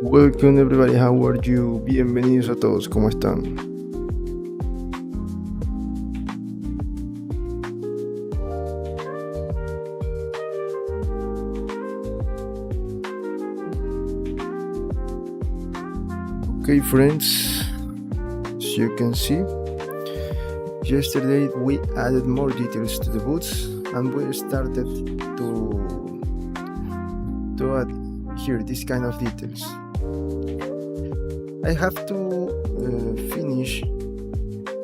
Welcome everybody, how are you? Bienvenidos a todos, ¿cómo están? Okay friends, as you can see, yesterday we added more details to the boots and we started to add here this kind of details. I have to finish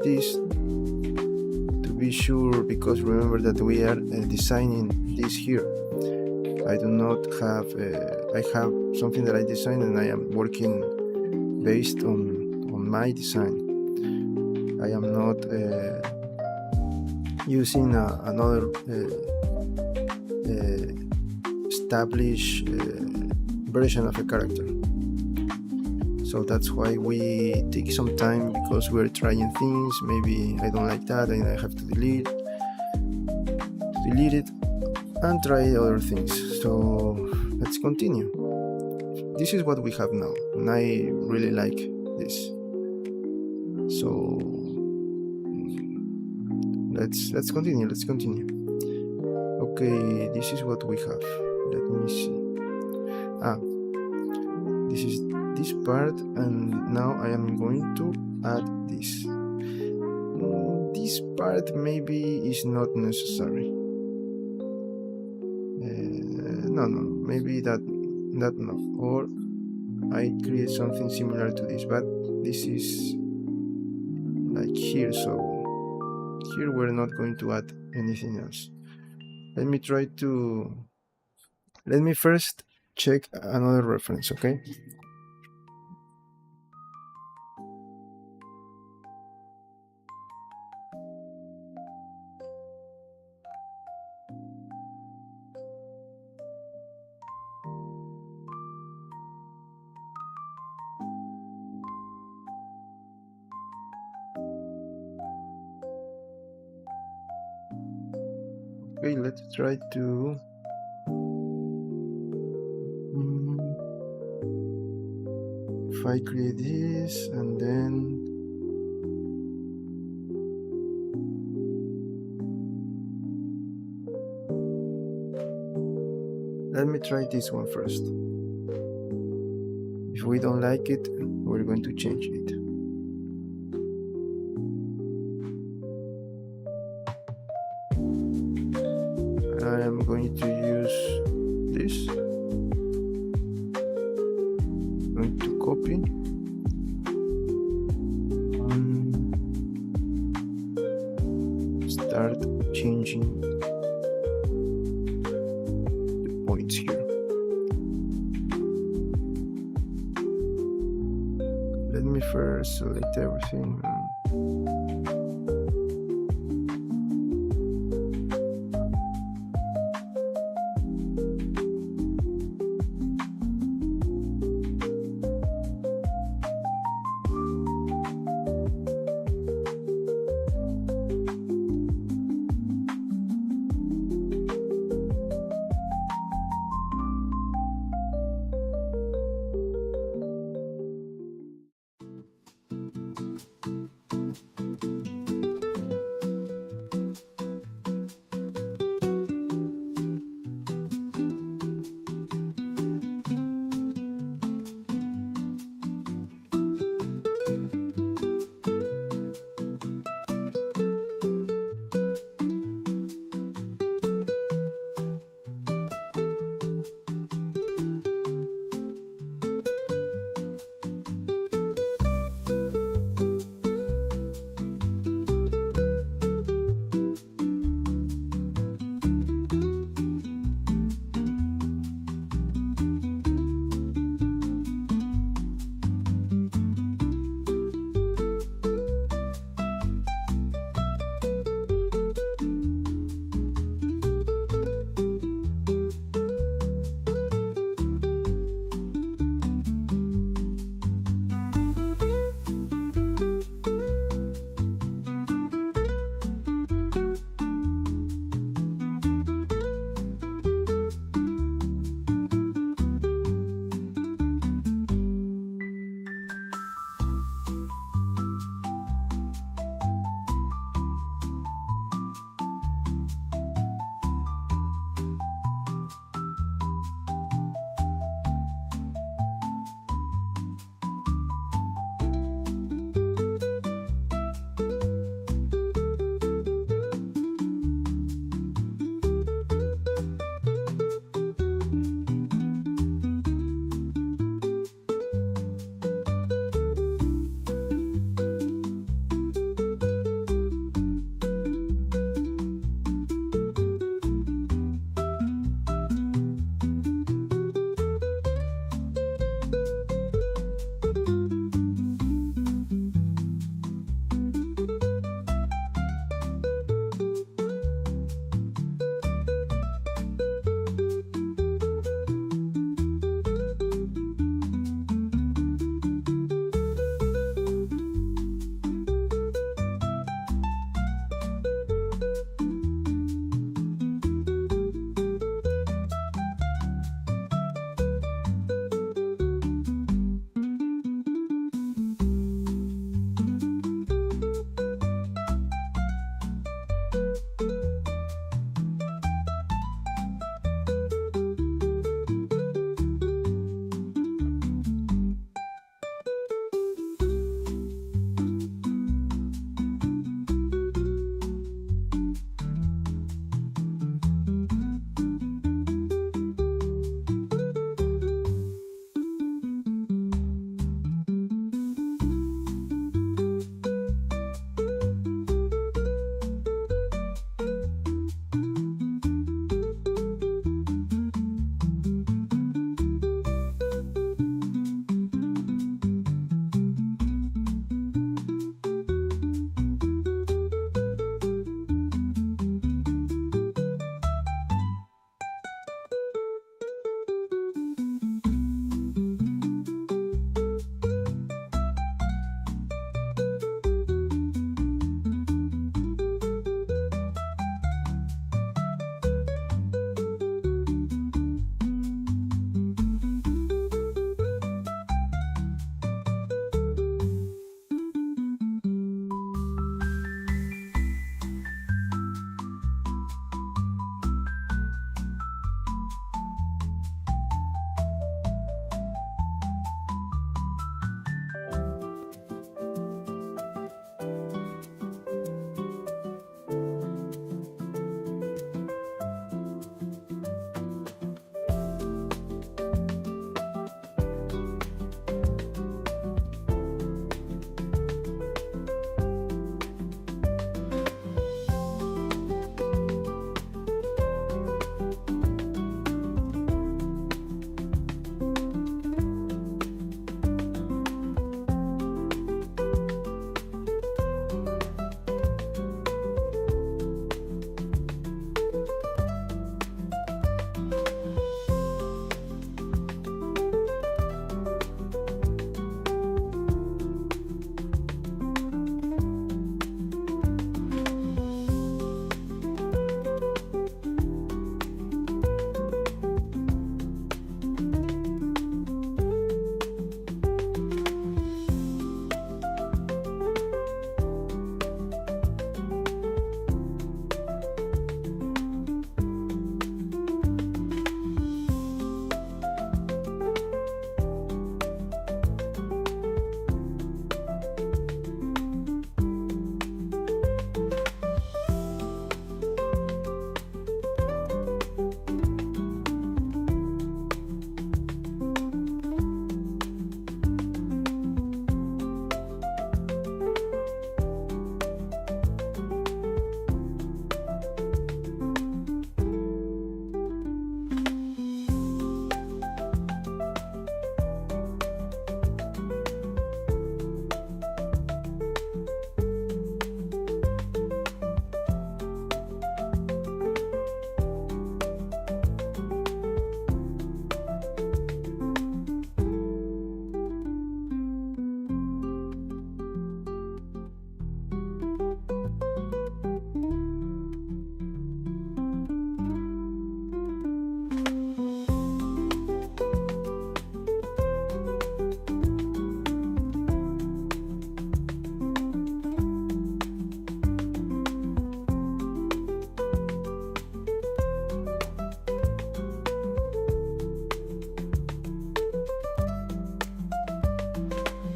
this to be sure, because remember that we are designing this here. I do not have I have something that I designed and I am working based on my design. I am not using another established version of a character. So that's why we take some time, because we're trying things. Maybe I don't like that and I have to delete it and try other things. So let's continue. This is what we have now and I really like this. So let's continue. Okay, this is what we have. Let me see. This is this part, and now I am going to add this. This part maybe is not necessary. No, maybe that no. Or I create something similar to this, but this is like here, so here we're not going to add anything else. Let me first check another reference, okay? Okay, let's try to if I create this and then let me try this one first. If we don't like it, we're going to change it. I am going to use this. I'm going to copy and start changing the points here. Let me first select everything.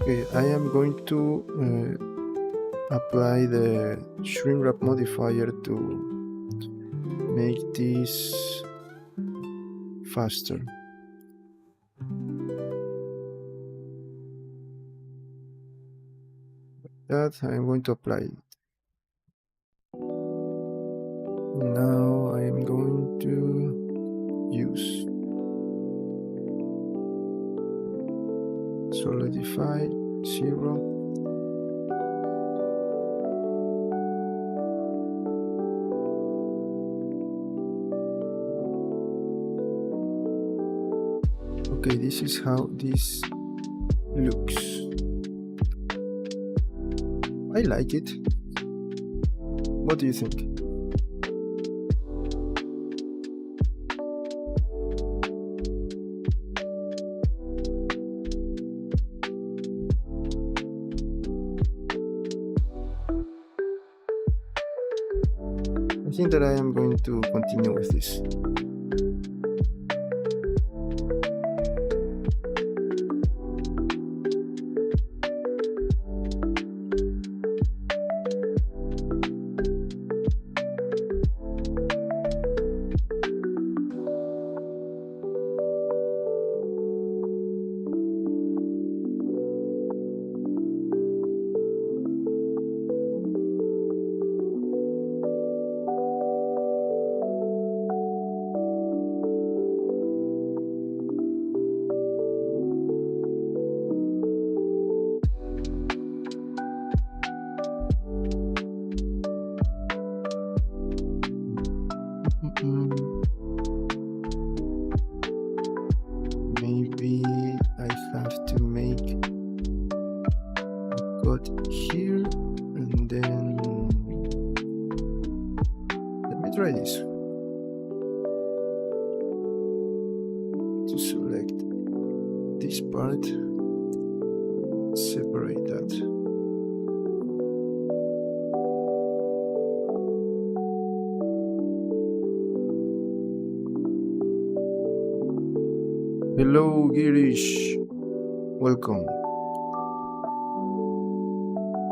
Okay, I am going to apply the shrink wrap modifier to make this faster. That I'm going to apply it. Now I am going to use solidify 0. Okay, this is how this looks. I like it. What do you think? I think that I am going to continue with this. Maybe I have to make a cut here and then let me try this to select this part, separate that. Hello Girish, welcome.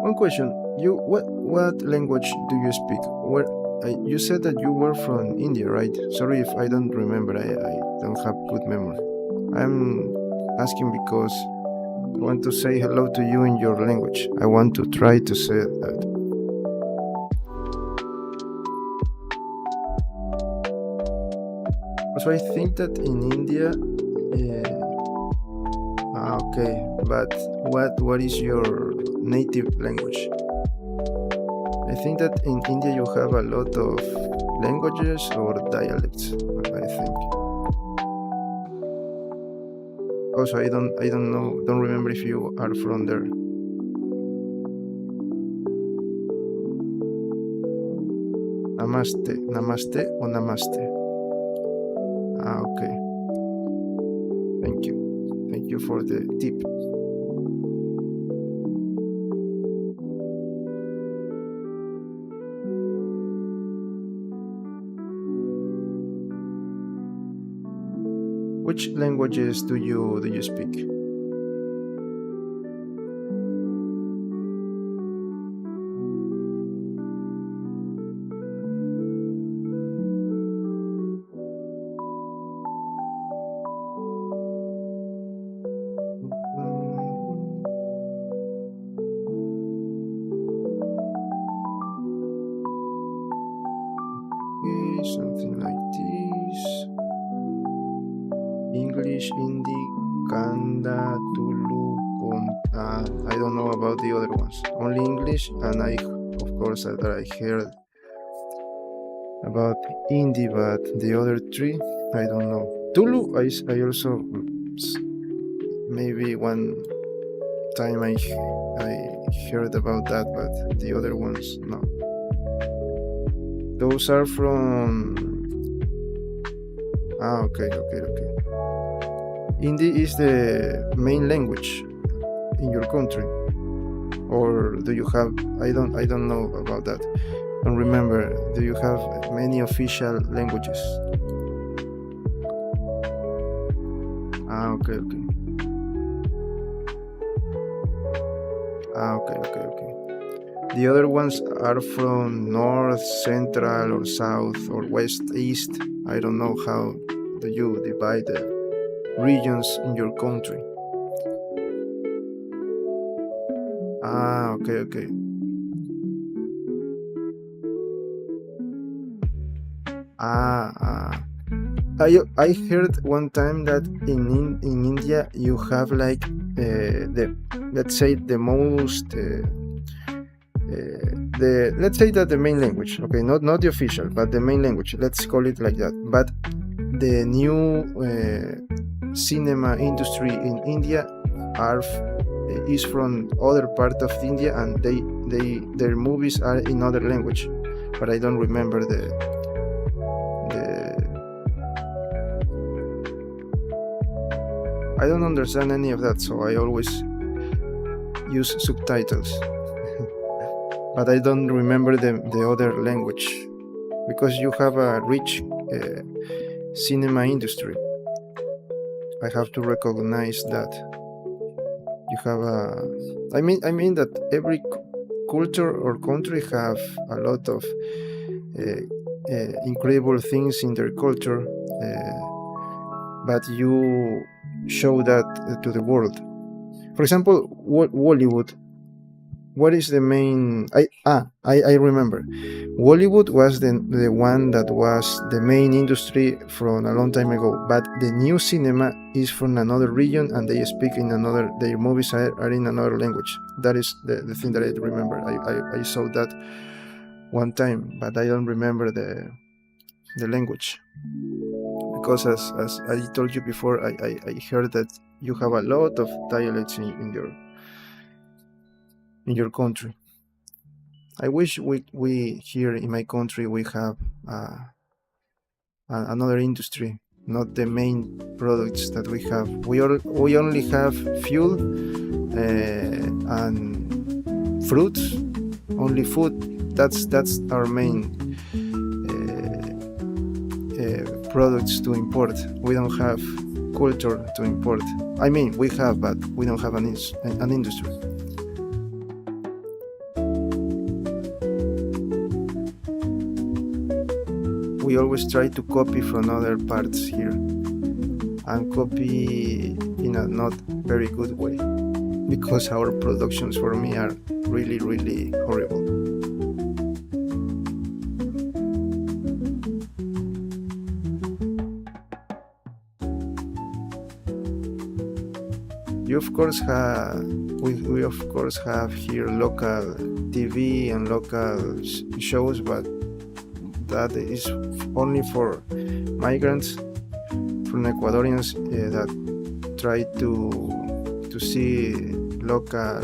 One question, what language do you speak? You said that you were from India, right? Sorry if I don't remember, I don't have good memory. I'm asking because I want to say hello to you in your language. I want to try to say that. So I think that in India, okay, but what is your native language? I think that in India you have a lot of languages or dialects, I think. Also, I don't remember if you are from there. Namaste or namaste? Okay. Thank you for the tip. Which languages do you speak? Okay, something like this. English, Hindi, Kanda, Tulu, I don't know about the other ones. Only English, and of course, I heard about Hindi, but the other three, I don't know. Tulu, I also, maybe one time I heard about that, but the other ones, no. Those are from... okay. Hindi is the main language in your country, or do you have? I don't know about that. And remember, do you have many official languages? Okay. Okay, okay, okay. The other ones are from north, central, or south, or west, east. I don't know how do you divide the regions in your country. Okay, okay. Ah, ah. I heard one time that in India you have like the, let's say, the most the let's say that the main language, okay, not the official, but the main language, let's call it like that. But the new cinema industry in India is from other part of India, and their movies are in other language, but I don't remember the I don't understand any of that, so I always use subtitles. But I don't remember the other language, because you have a rich cinema industry. I have to recognize that you have I mean that every culture or country have a lot of incredible things in their culture, but you show that to the world. For example, Bollywood. What is the main? I remember. Bollywood was the one that was the main industry from a long time ago. But the new cinema is from another region, and they speak in another. Their movies are in another language. That is the thing that I remember. I saw that one time, but I don't remember the language, because as I told you before, I heard that you have a lot of dialects in your country. I wish we here in my country we have another industry, not the main products that we have. We only have fuel and fruits, only food. That's our main products to import. We don't have culture to import. I mean, we have, but we don't have an industry. We always try to copy from other parts here, and copy in a not very good way, because our productions for me are really, really horrible. You of course have we of course have here local TV and local shows, but that is only for migrants, from Ecuadorians that try to see local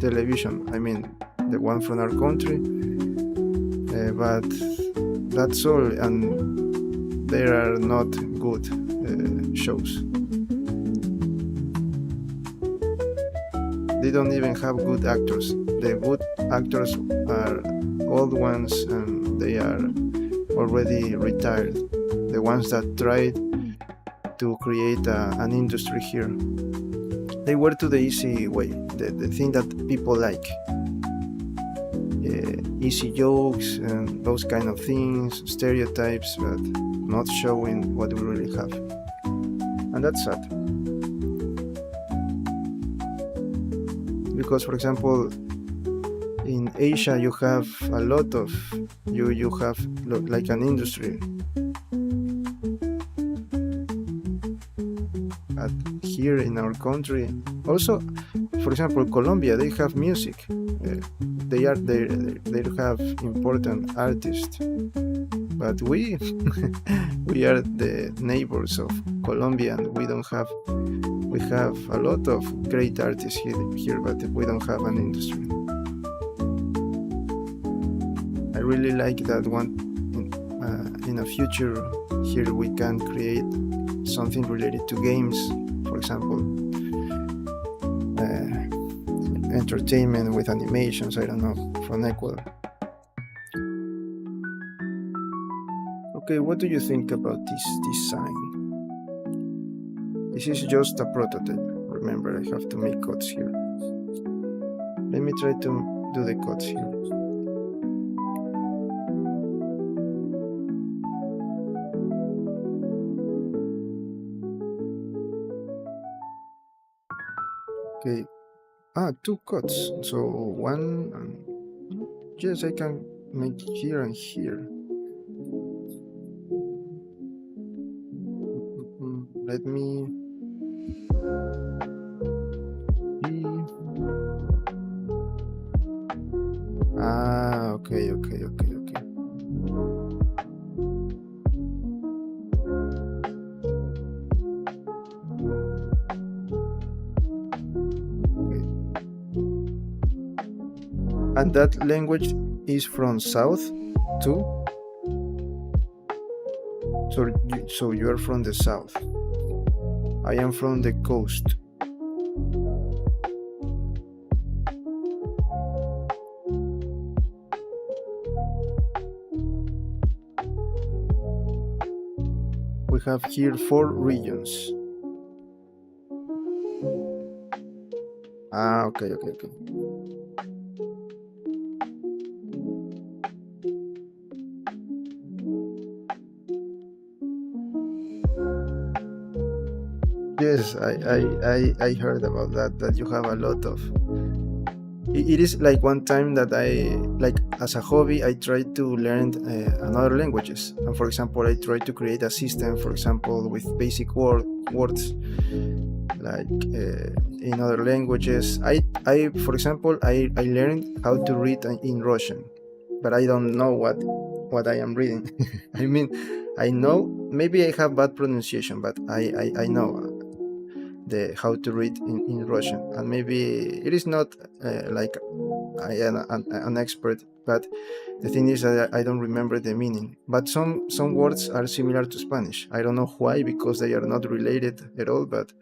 television. I mean, the one from our country, but that's all, and there are not good shows. They don't even have good actors. The good actors are old ones, and they are already retired. The ones that tried to create an industry here, they were to the easy way, the thing that people like, easy jokes and those kind of things, stereotypes, but not showing what we really have, and that's sad. Because, for example, in Asia you have a lot of you have like an industry, but here in our country also, for example, Colombia, they have music, they have important artists, but we we are the neighbors of Colombia, and we have a lot of great artists here, but we don't have an industry. I really like that one. In the future, here we can create something related to games, for example, entertainment with animations, I don't know, from Ecuador. Okay, what do you think about this design? This is just a prototype. Remember, I have to make cuts here. Let me try to do the cuts here. Okay. 2 cuts. So one, yes, I can make here and here. Let me see. Okay. And that language is from south too? So you are from the south. I am from the coast. We have here 4 regions. Okay. Yes, I heard about that you have a lot of. It is like one time that I, like as a hobby, I tried to learn another languages. And for example, I tried to create a system, for example, with basic words, like in other languages. For example, I learned how to read in Russian, but I don't know what I am reading. I mean, I know, maybe I have bad pronunciation, but I know how to read in Russian, and maybe it is not like I am an expert, but the thing is that I don't remember the meaning. But some words are similar to Spanish. I don't know why, because they are not related at all, but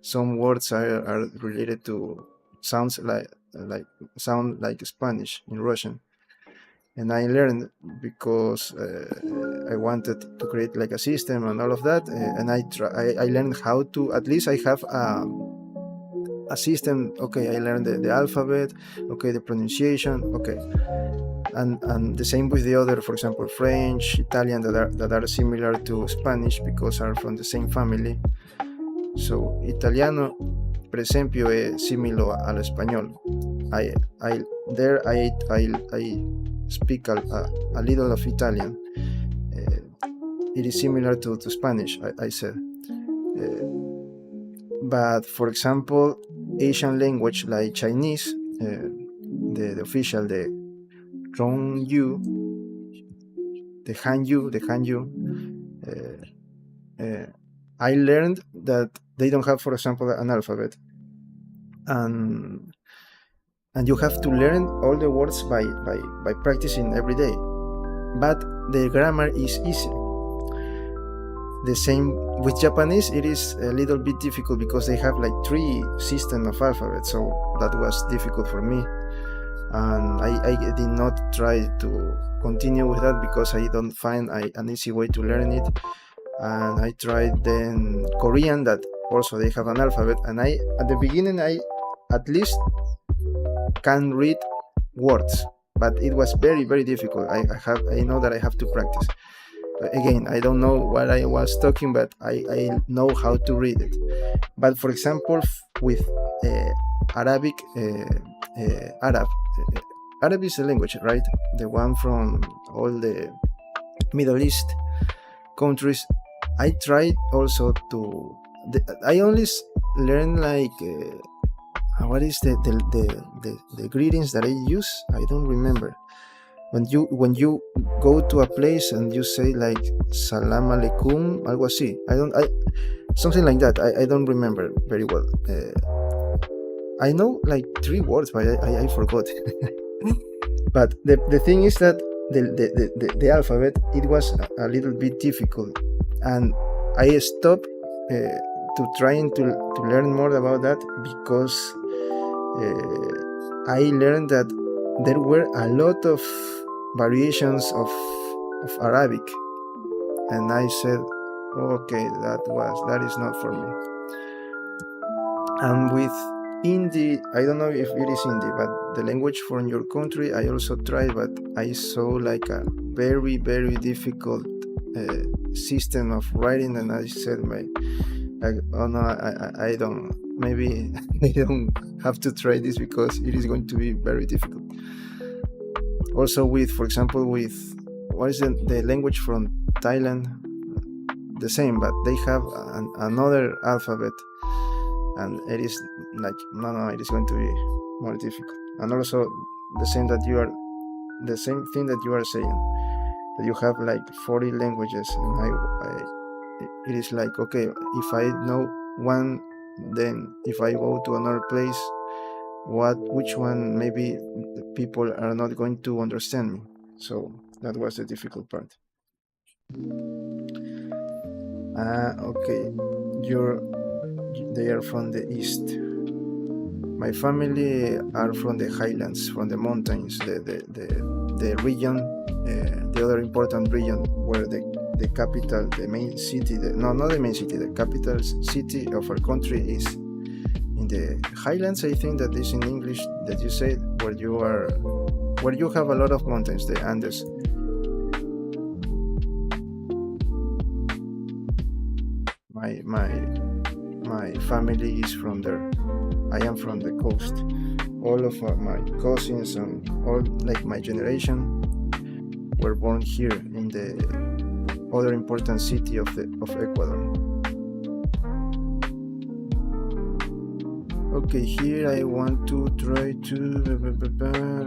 some words are related to sound like Spanish in Russian. And I learned because I wanted to create like a system and all of that, and I learned how to, at least I have a system. Okay, I learned the alphabet, okay, the pronunciation, okay, and the same with the other, for example, French, Italian, that are similar to Spanish because are from the same family. So italiano, per esempio, è simile all'espagnolo. I speak a little of Italian. It is similar to Spanish, I said. But for example, Asian language like Chinese, the official, the Zhongyu, the Hanyu, I learned that they don't have, for example, an alphabet, and you have to learn all the words by practicing every day. But the grammar is easy. The same with Japanese, it is a little bit difficult because they have like 3 systems of alphabet, so that was difficult for me, and I did not try to continue with that because I don't find an easy way to learn it. And I tried then Korean, that also they have an alphabet, and at the beginning I at least can read words, but it was very, very difficult. I know that I have to practice. Again, I don't know what I was talking, but I know how to read it. But for example, with Arabic, Arab is a language, right? The one from all the Middle East countries. I tried also to. I only learn like what is the greetings that I use. I don't remember. When you go to a place and you say like salam alaikum, algo así. Something like that. I don't remember very well. I know like 3 words, but I forgot. But the thing is that the alphabet, it was a little bit difficult, and I stopped to trying to learn more about that because I learned that there were a lot of variations of Arabic, and I said, okay, that is not for me. And with Hindi, I don't know if it is Hindi, but the language from your country I also tried, but I saw like a very, very difficult system of writing, and I said, oh no, I don't, maybe I don't have to try this because it is going to be very difficult. Also with, for example, with, what is the language from Thailand? The same, but they have another alphabet, and it is like, no, it is going to be more difficult. And also the same thing that you are saying, that you have like 40 languages, and it is like, okay, if I know one, then if I go to another place, which one maybe the people are not going to understand me. So that was the difficult part. Okay, they are from the east. My family are from the highlands, from the mountains, the region, the other important region where the capital, the main city, not the main city, the capital city of our country is in the highlands. I think that is in English that you say, where you have a lot of mountains, the Andes. My family is from there. I am from the coast. All of my cousins and all like my generation were born here in the other important city of Ecuador. Okay, here I want to try to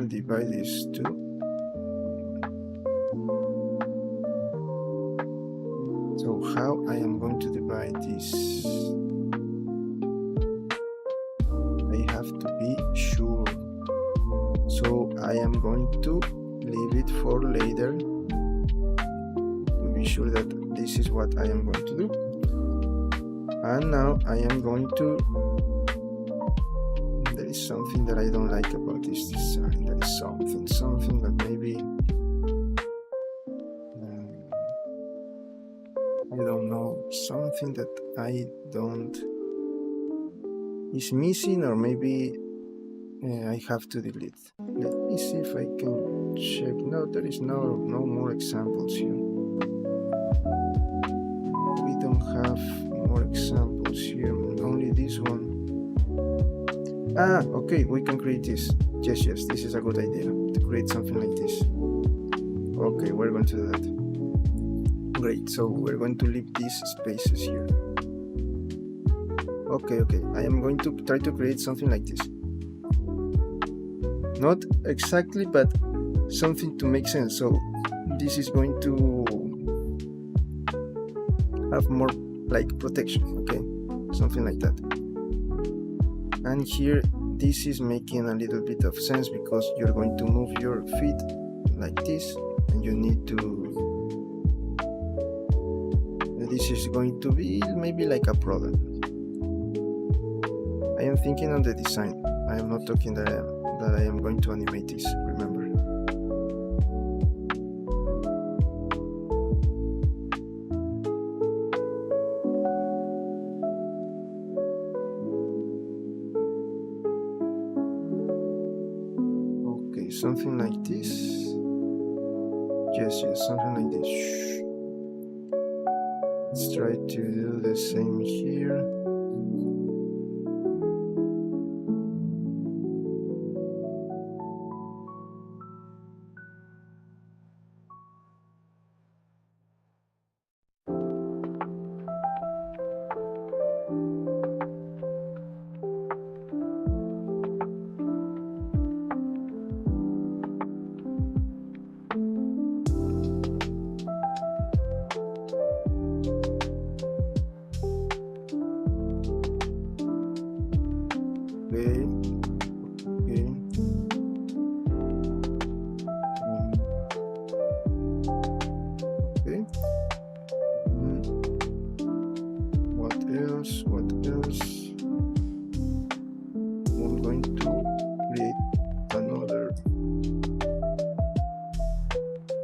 divide these two. So how I am going to divide this? I have to be sure. So I am going to leave it for later to be sure that this is what I am going to do. And now I am going to, there is something that I don't like about this design. There is something that maybe I don't know, something that I don't is missing, or maybe I have to delete. Let me see if I can check. No, there is no more examples here. We don't have more examples here, only this one. Okay, we can create this. Yes, this is a good idea, to create something like this. Okay, we're going to do that. Great, so we're going to leave these spaces here. Okay, I am going to try to create something like this. Not exactly, but something to make sense. So this is going to have more like protection, okay? Something like that. And here, this is making a little bit of sense because you're going to move your feet like this, and you need to, this is going to be maybe like a problem. I am thinking on the design. I am not talking that I am going to animate this, remember. Okay, something like this. Yes, something like this. Shh. Let's try to do the same here. What else? I'm going to create another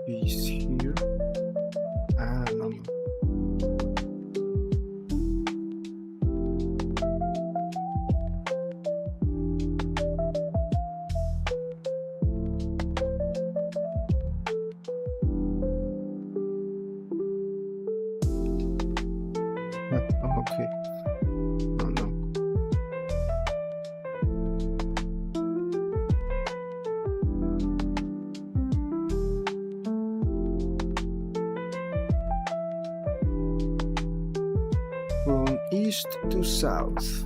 piece here. No. Okay. Oh no. From east to south.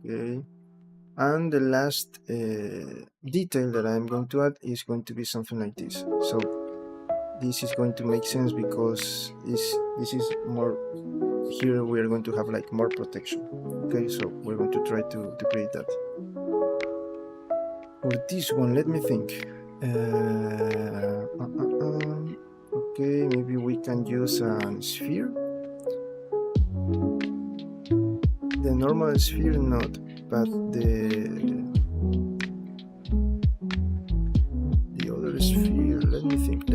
Okay. And the last detail that I'm going to add is going to be something like this. So this is going to make sense because this is more, here we are going to have like more protection. Okay, so we're going to try to create that. For this one, let me think. Okay, maybe we can use a sphere. The normal sphere not, but the other sphere, let me think.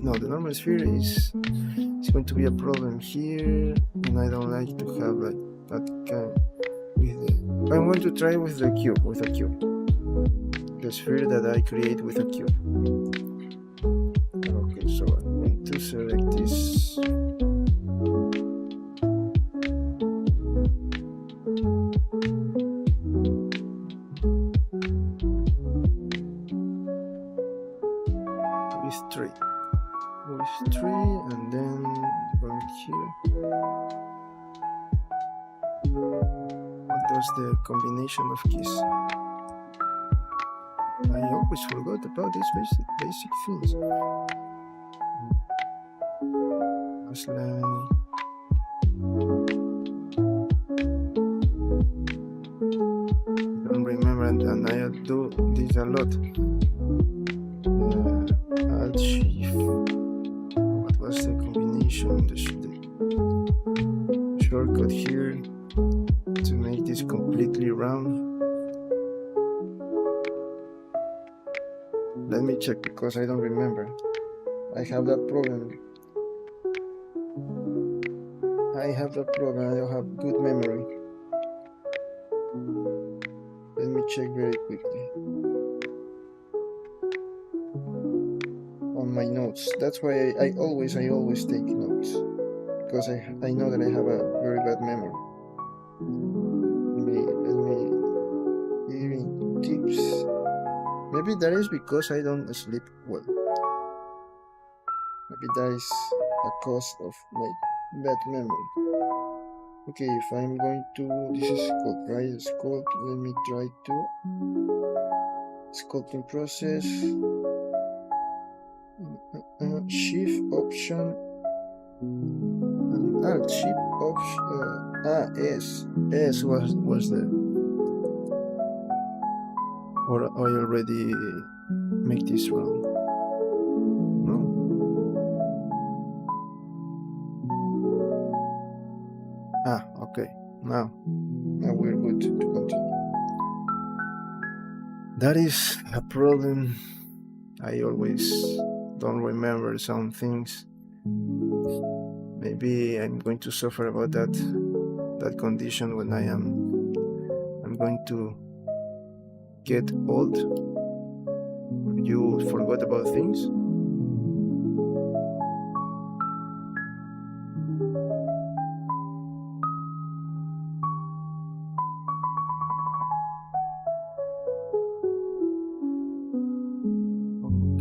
No, the normal sphere is going to be a problem here, and I don't like to have like that kind with the, I'm going to try with the cube, the sphere that I create with a cube. Okay, so I'm going to select this. With three, and then going here. What does the combination of keys? I always forgot about these basic things. Aslan. I don't remember, and I do this a lot. Alt Shift. What was the combination? The shortcut here to make this completely round. Let me check because I don't remember. I have that problem. I don't have good memory. Let me check very quickly. On my notes. That's why I always take notes, because I know that I have a very bad memory. Let me give me tips. Maybe that is because I don't sleep well. Maybe that is a cause of my bad memory. Okay, if I'm going to, this is sculpt, right? Sculpt, let me try to sculpting process. Shift option and Alt Shift option. S was the, or I already make this wrong. No. Okay. Now we're good to continue. That is a problem. I always don't remember some things. Maybe I'm going to suffer about that condition when I'm going to get old. You forgot about things.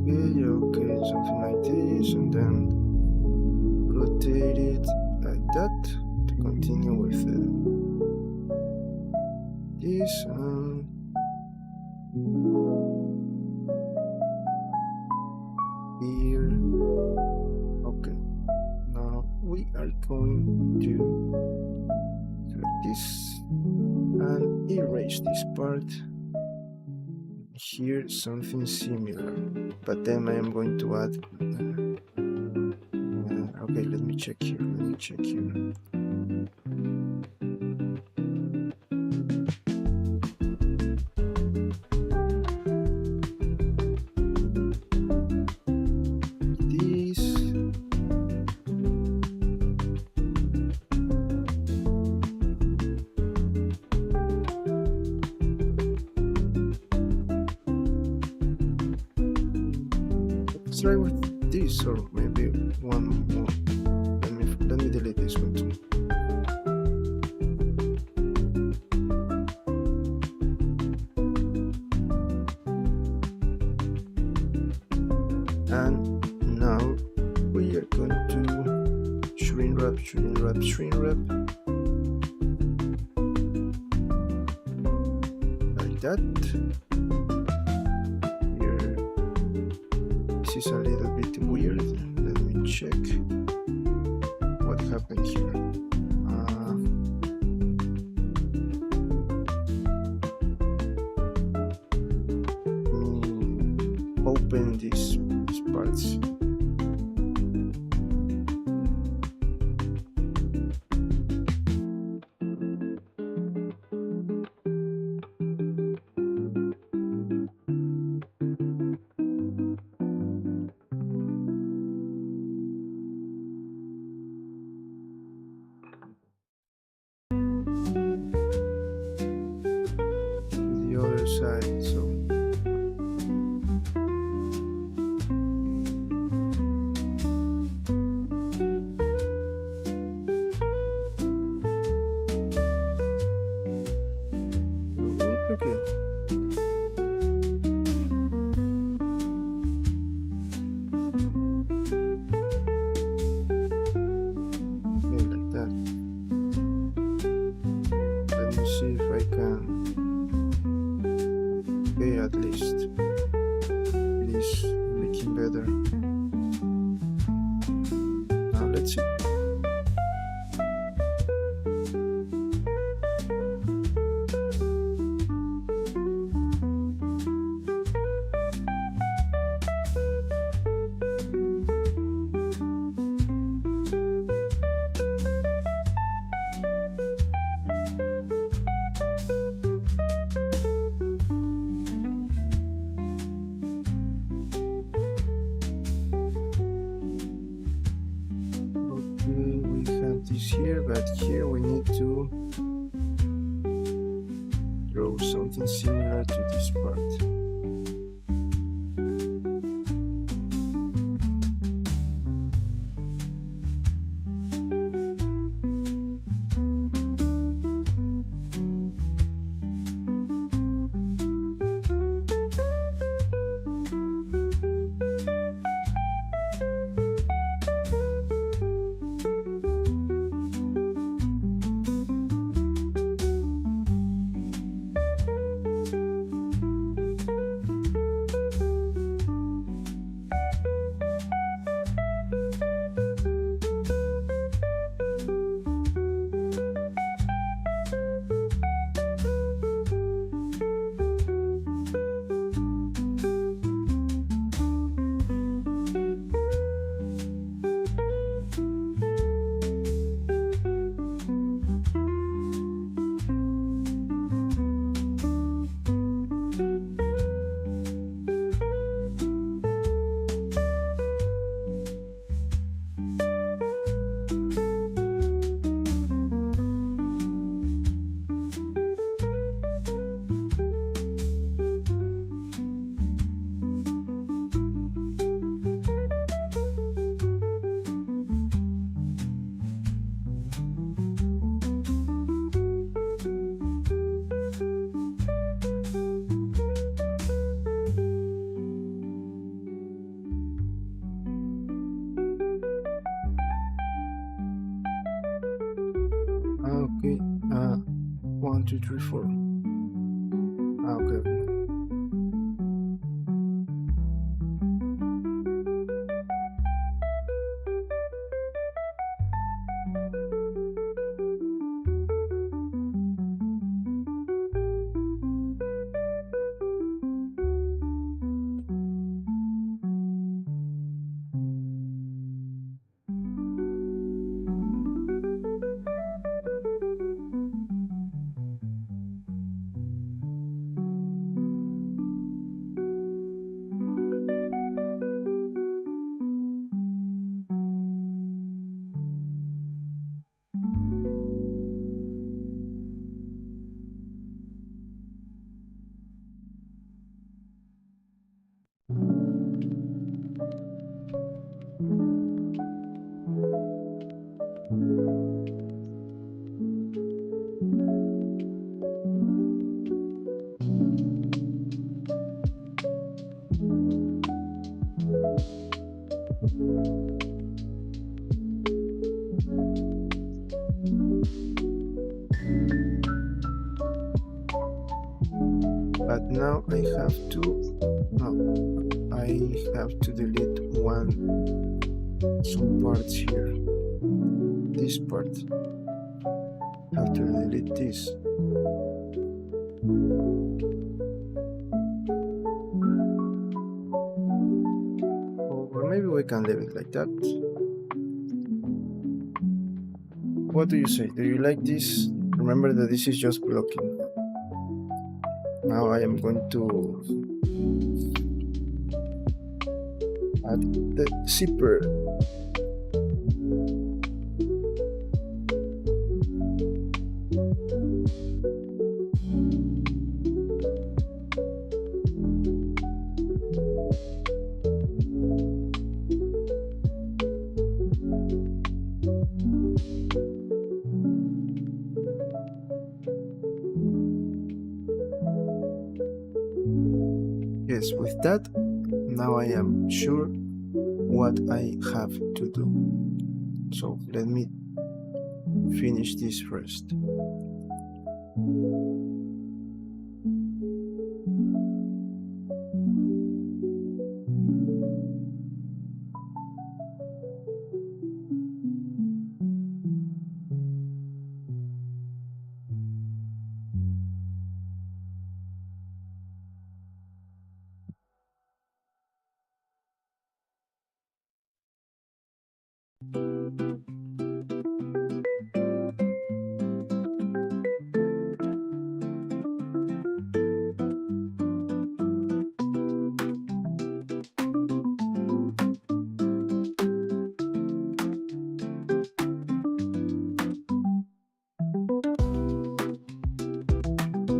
Okay, something like this, and then rotate it like that to continue with this, and here. Okay, now we are going to select this and erase this part. Here something similar, but then I am going to add check here. Let me check here. Let's try with this, or maybe one more. Let me delete this one too. And now we are going to shrink wrap, shrink wrap, shrink wrap, like that. Here, this is a little bit weird. Let me check what happened here. Open these parts. The other side, so okay. Like that. Let me see if I can. Okay, at least it is making better. Now let's see. This here, but here we need to draw something similar to this part. Okay, 1, 2, 3, 4. Okay. now I have to delete some parts here. This part. I have to delete this. Or maybe we can leave it like that. What do you say? Do you like this? Remember that this is just blocking. Now I am going to add the zipper. Yes, with that, now I am sure what I have to do. So let me finish this first.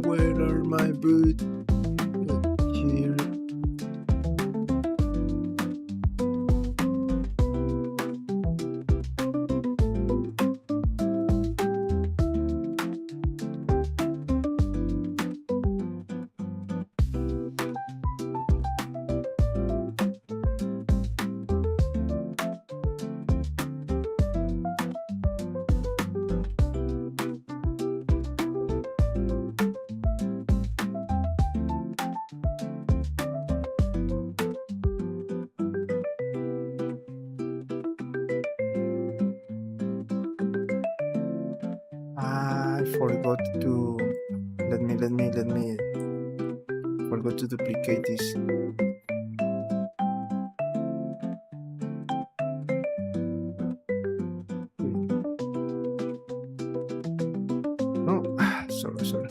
Where are my boots? Here. I forgot to let me forgot to duplicate this. No, sorry.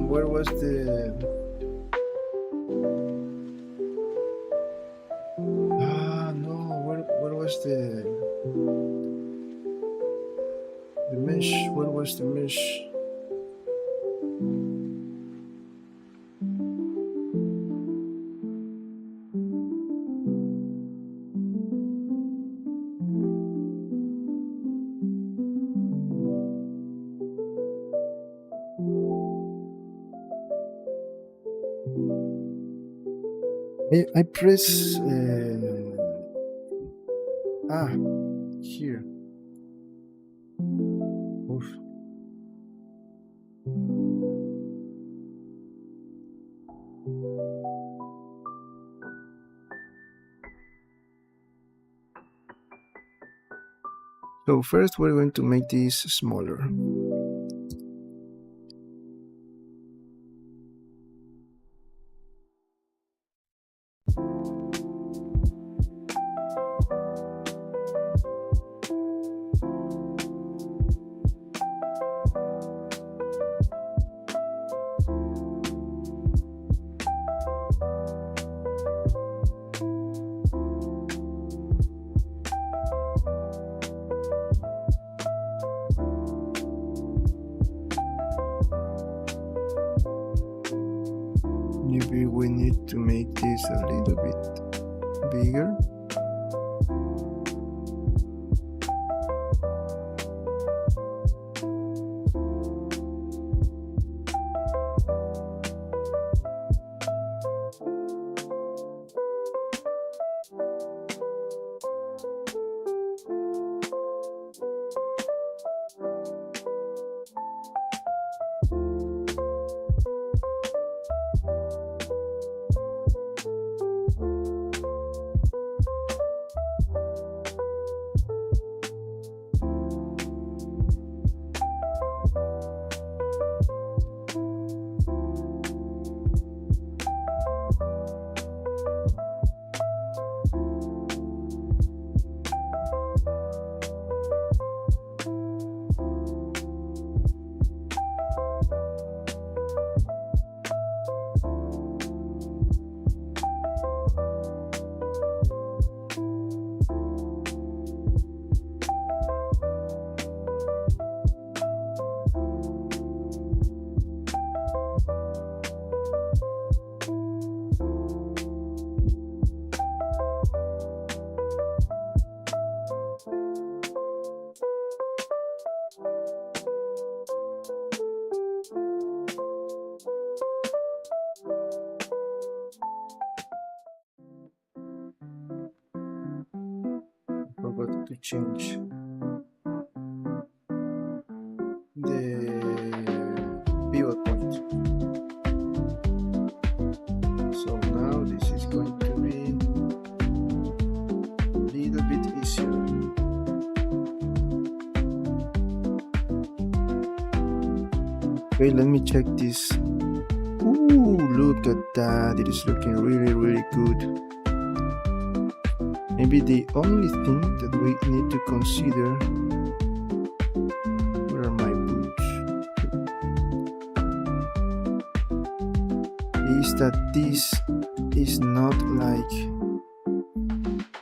Where was the what was the mesh? I press here. Oof. So first we're going to make this smaller. Maybe we need to make this a little bit bigger. Forgot to change the pivot point. So now this is going to be a little bit easier. Okay, let me check this. Ooh, look at that. It is looking really good. Maybe the only thing that we need to consider, where are my boots, is that this is not like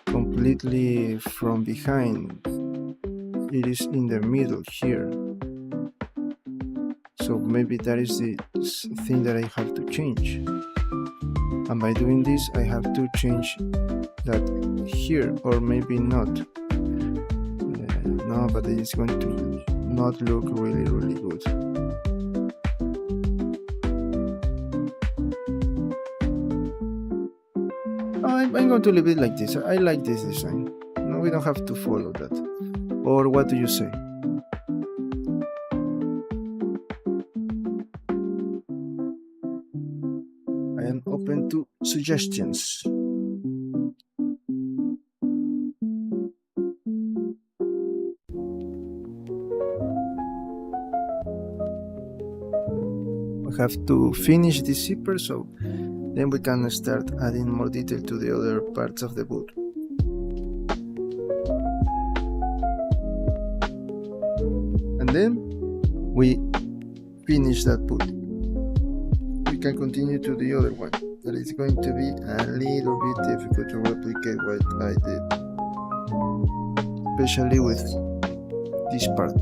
completely from behind. It is in the middle here. So maybe that is the thing that I have to change. And by doing this, I have to change that here, or maybe not. No, but it is going to not look really good. I'm going to leave it like this. I like this design. No, we don't have to follow that. Or what do you say? I am open to suggestions. Have to finish the zipper, so then we can start adding more detail to the other parts of the boot. And then we finish that boot. We can continue to the other one, but it's going to be a little bit difficult to replicate what I did, especially with this part.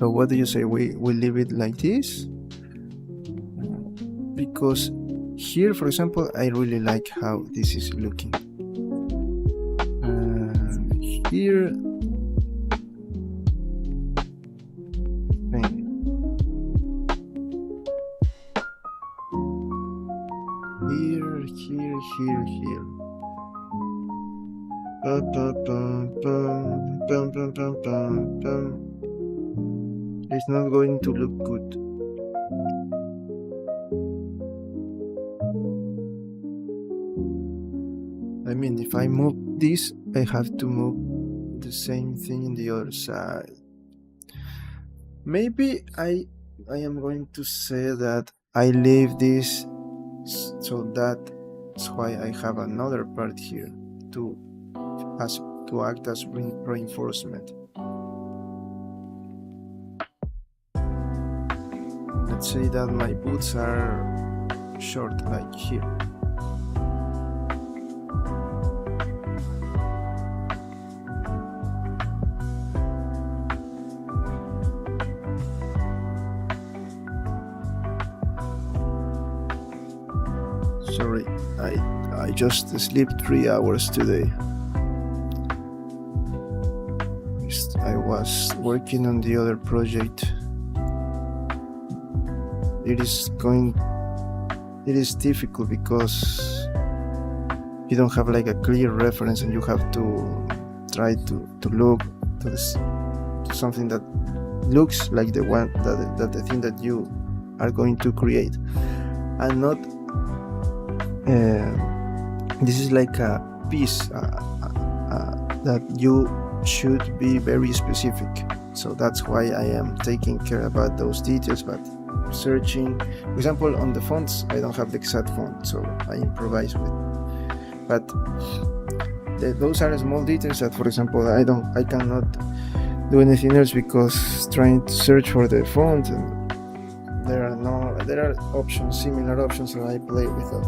So what do you say? We leave it like this? Because here, for example, I really like how this is looking. Here, here. It's not going to look good. I mean, if I move this, I have to move the same thing in the other side. Maybe I am going to say that I leave this, so that's why I have another part here to act as reinforcement. Let's say that my boots are short, like here. Sorry, I just slept 3 hours today. I was working on the other project. It is difficult because you don't have like a clear reference, and you have to try to look to something that looks like the one that the thing that you are going to create, and not this is like a piece that you should be very specific. So that's why I am taking care about those details, but searching, for example, on the fonts, I don't have the exact font, so I improvise with. But those are small details that, for example, I cannot do anything else, because trying to search for the font, and there are options, similar options, so I play with them.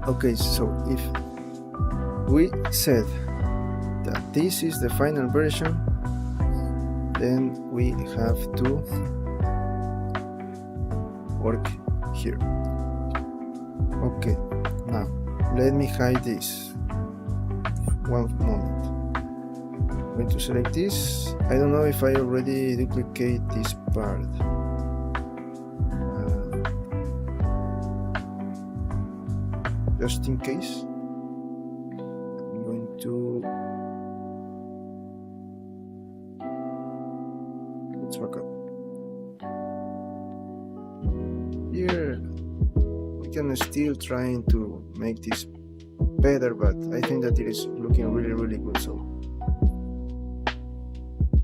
Okay, so if we said that this is the final version, then we have to work here. Okay, now let me hide this. One moment. I'm going to select this. I don't know if I already duplicate this part. Just in case, I'm going to, let's back up. Here we can still trying to make this better, but I think that it is looking really, really good. So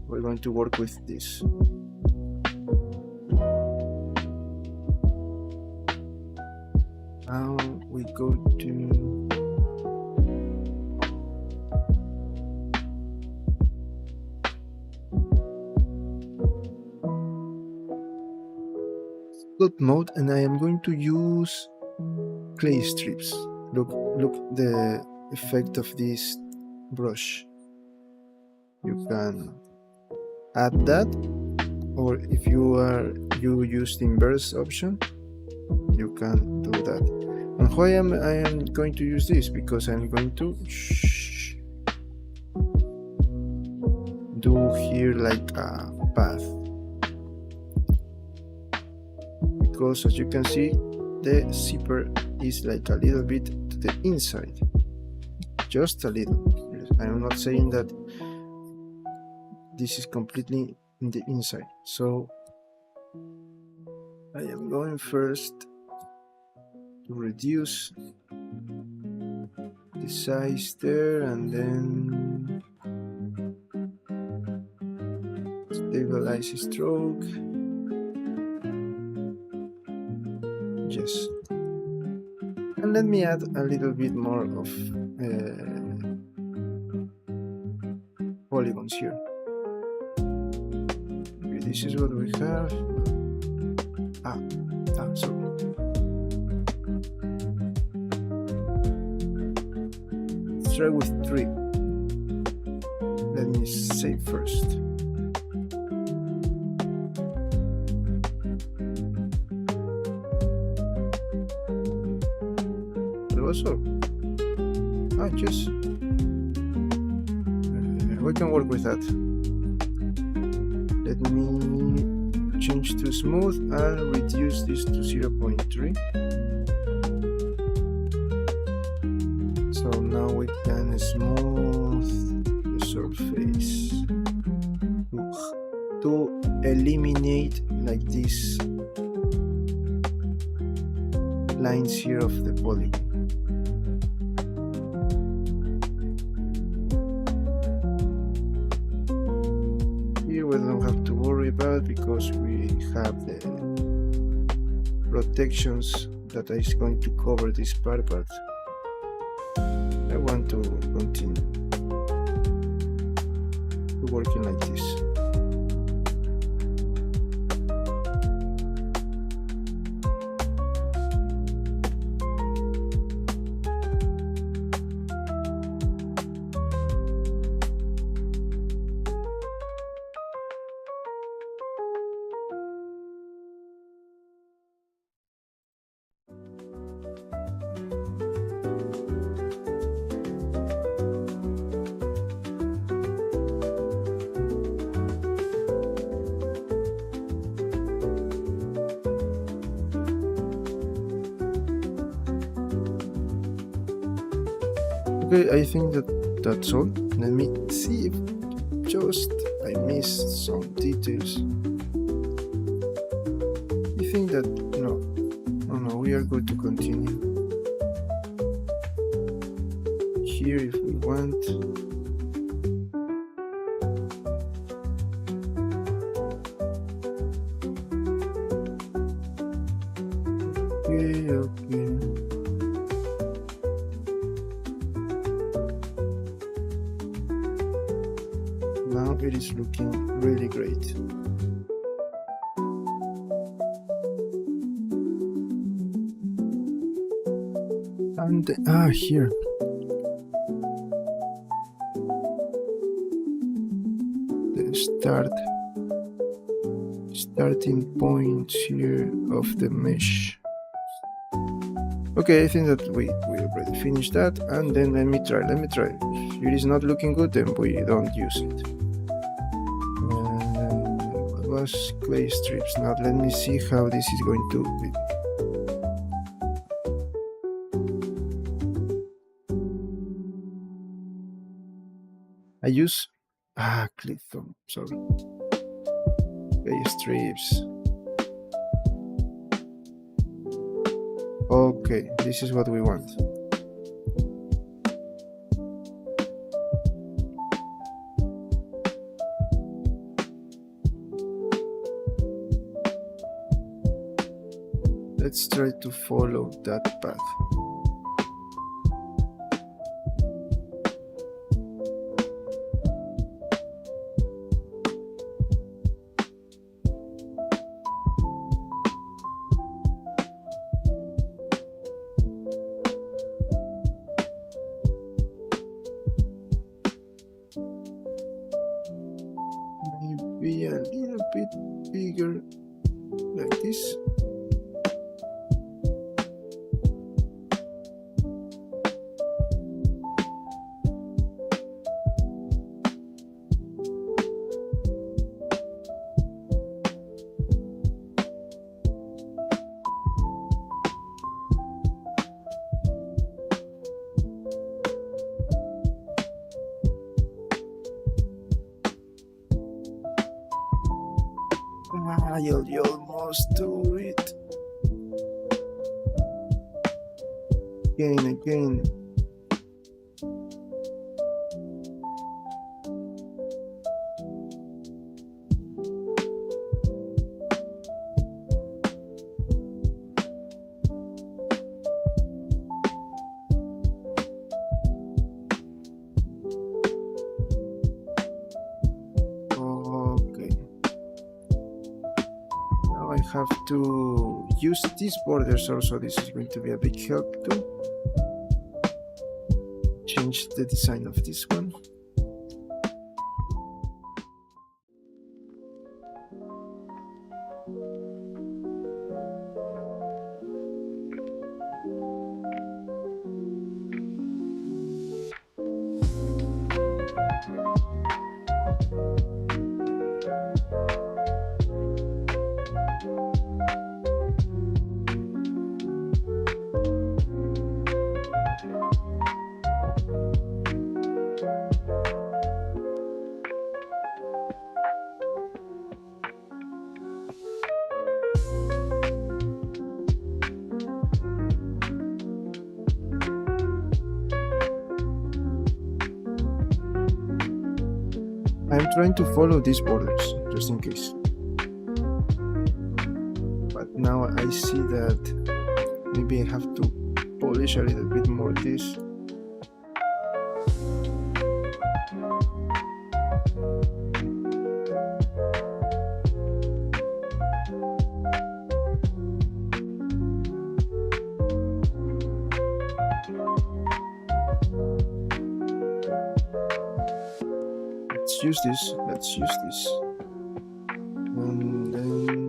we're going to work with this. Now we go to sculpt mode, and I am going to use clay strips. Look the effect of this brush. You can add that, or if you use the inverse option, you can do that. And why I am going to use this? Because I'm going to do here like a path, because as you can see, the zipper is like a little bit to the inside, just a little. I'm not saying that this is completely in the inside. So I am going first to reduce the size there, and then stabilize stroke. Yes, and let me add a little bit more of polygons here. Okay, this is what we have. Sorry. try with 3. Let me save first. That was all. Just we can work with that. Let me change to smooth and reduce this to 0.3. So now we can smooth the surface to eliminate like these lines here of the polygon. Here we don't have to worry about because we have the protections that is going to cover this part, but I want to continue working like this. Okay, I think that's all. Let me see if just I missed some details. I think that no, we are good to continue. Here if we want. Okay. Now it is looking really great. And here. The starting point here of the mesh. Okay, I think that we already finished that, and then let me try. If it is not looking good, then we don't use it. What was clay strips? Now let me see how this is going to be. I use clay foam, sorry. Clay strips. Okay, this is what we want. Let's try to follow that path. Maybe a little bit bigger, like this. You almost do it. Again. I have to use these borders also. This is going to be a big help too. Change change the design of this one. I'm trying to follow these borders, just in case. But now I see that maybe I have to polish a little bit more this. Let's use this. And then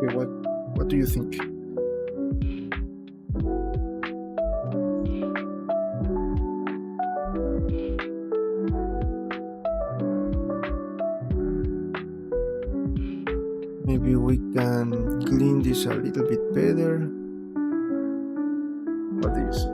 okay, what do you think? Maybe we can clean this a little bit better. What do you say?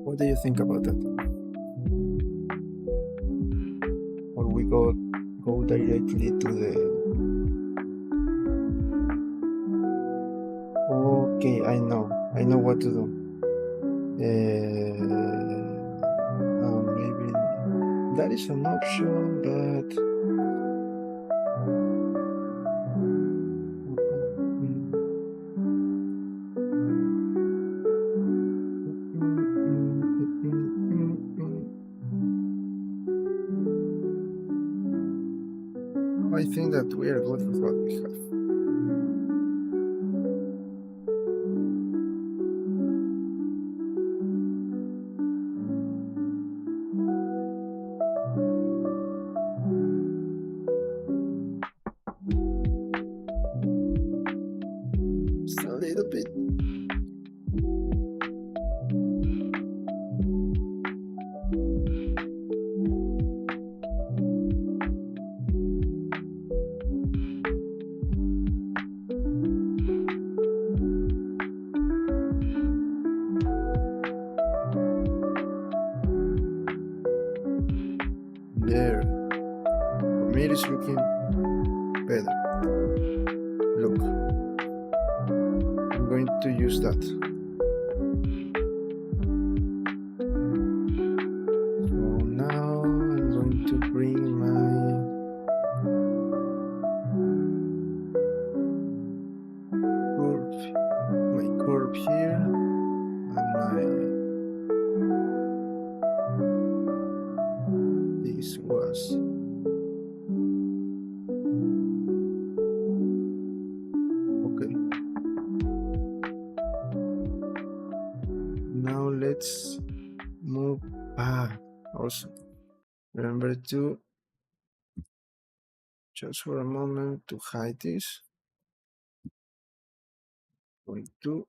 What do you think about that? Or we go directly to the... Okay, I know what to do. Maybe that is an option, but I think that we are good with what we have. little bit. There. For me, it is looking better. Look. I'm going to use that. So now I'm going to bring my curve here, and this was okay. Now let's move. Also remember to just for a moment to hide this. Going to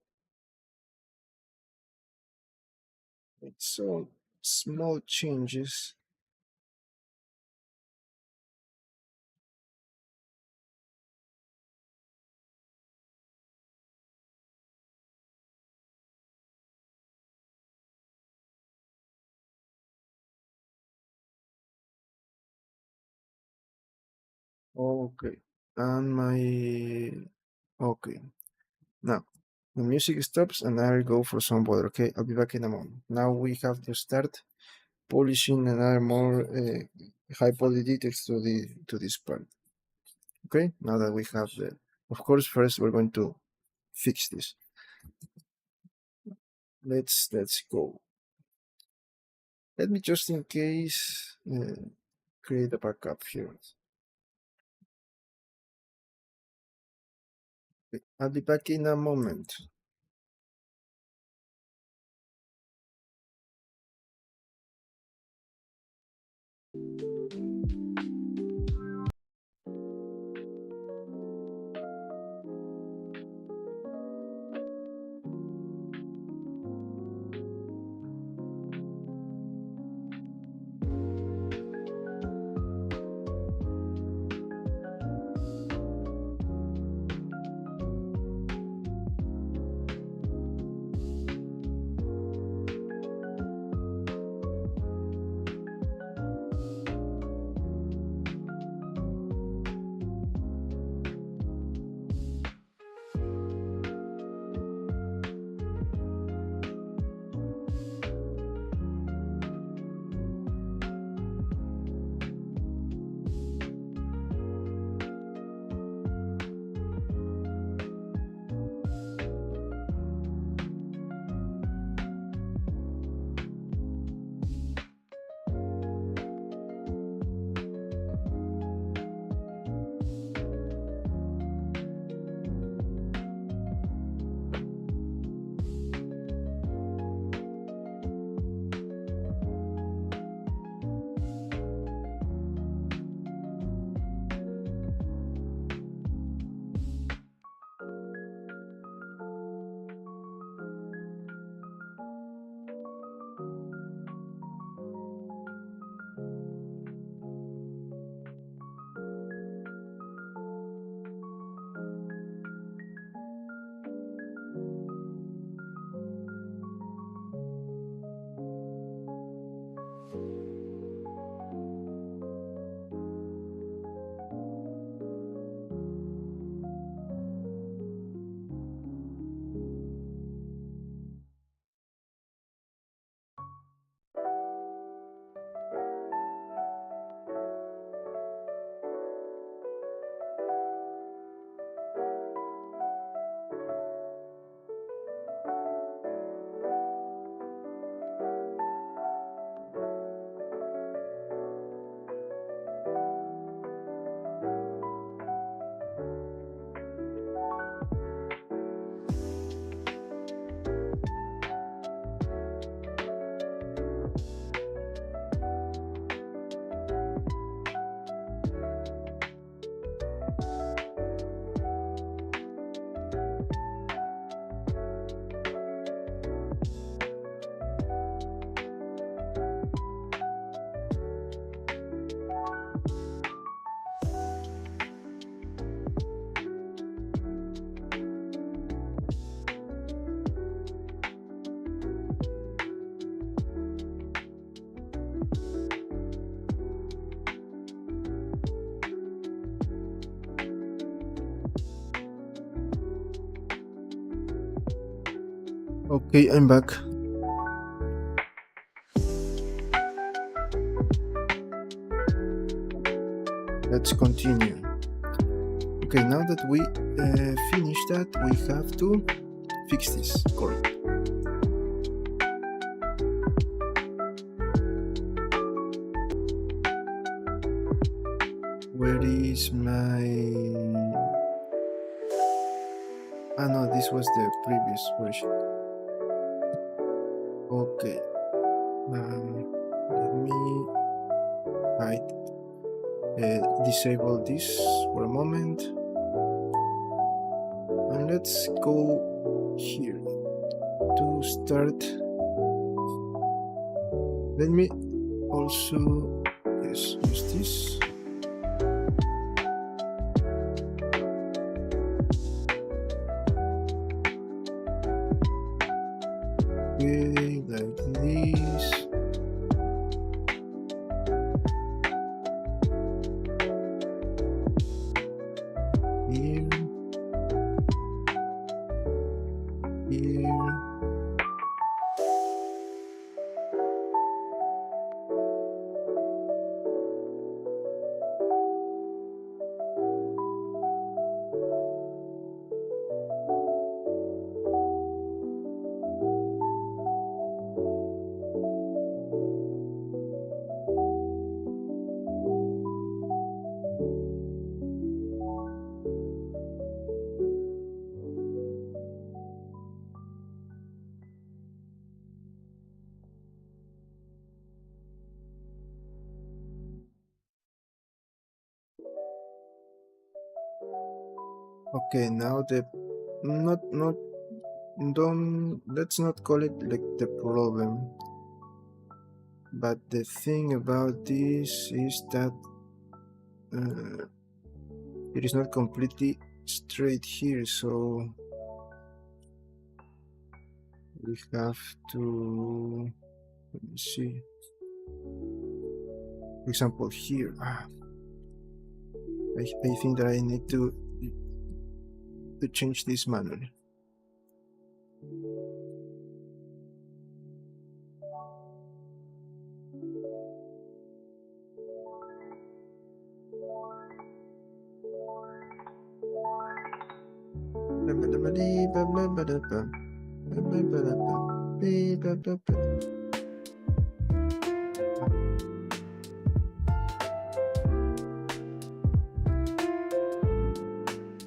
make some small changes. Okay, and okay. Now the music stops and I'll go for some water. Okay, I'll be back in a moment. Now we have to start polishing and add more high poly details to this part. Okay, now that we have the, of course, first we're going to fix this. Let's go. Let me just in case create a backup here. Okay, I'll be back in a moment. Okay, I'm back. Let's continue. Okay, now that we finished that, we have to fix this cord. Where is my... Ah no, this was the previous version. Okay. Let me hide, disable this for a moment. And let's go here to start. Let me also use this. Okay, like this. Here. Here. Okay, now the don't, let's not call it like the problem, but the thing about this is that it is not completely straight here, so we have to, let me see, for example here. I think that I need to change this manually.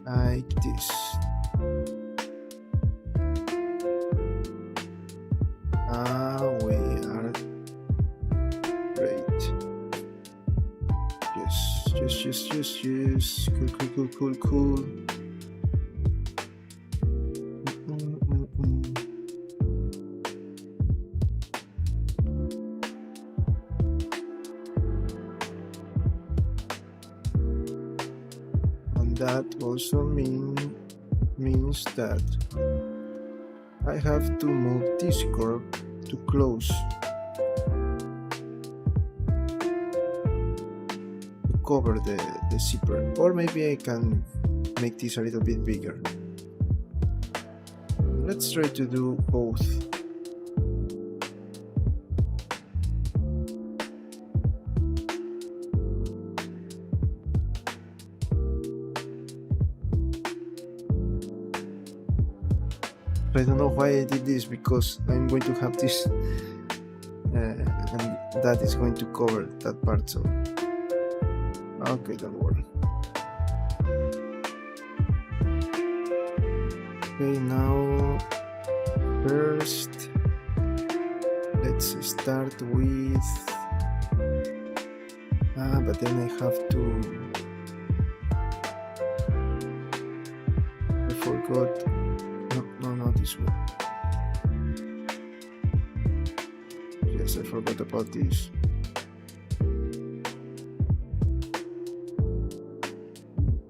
Like this. We are great. Yes. Cool. And that also means that I have to move this curve to close to cover the zipper, or maybe I can make this a little bit bigger. Let's try to do both. I don't know why I did this, because I'm going to have this and that is going to cover that part, so okay, don't worry. Okay, now first let's start with but then I have to, I forgot. No, this one. Yes, I forgot about this.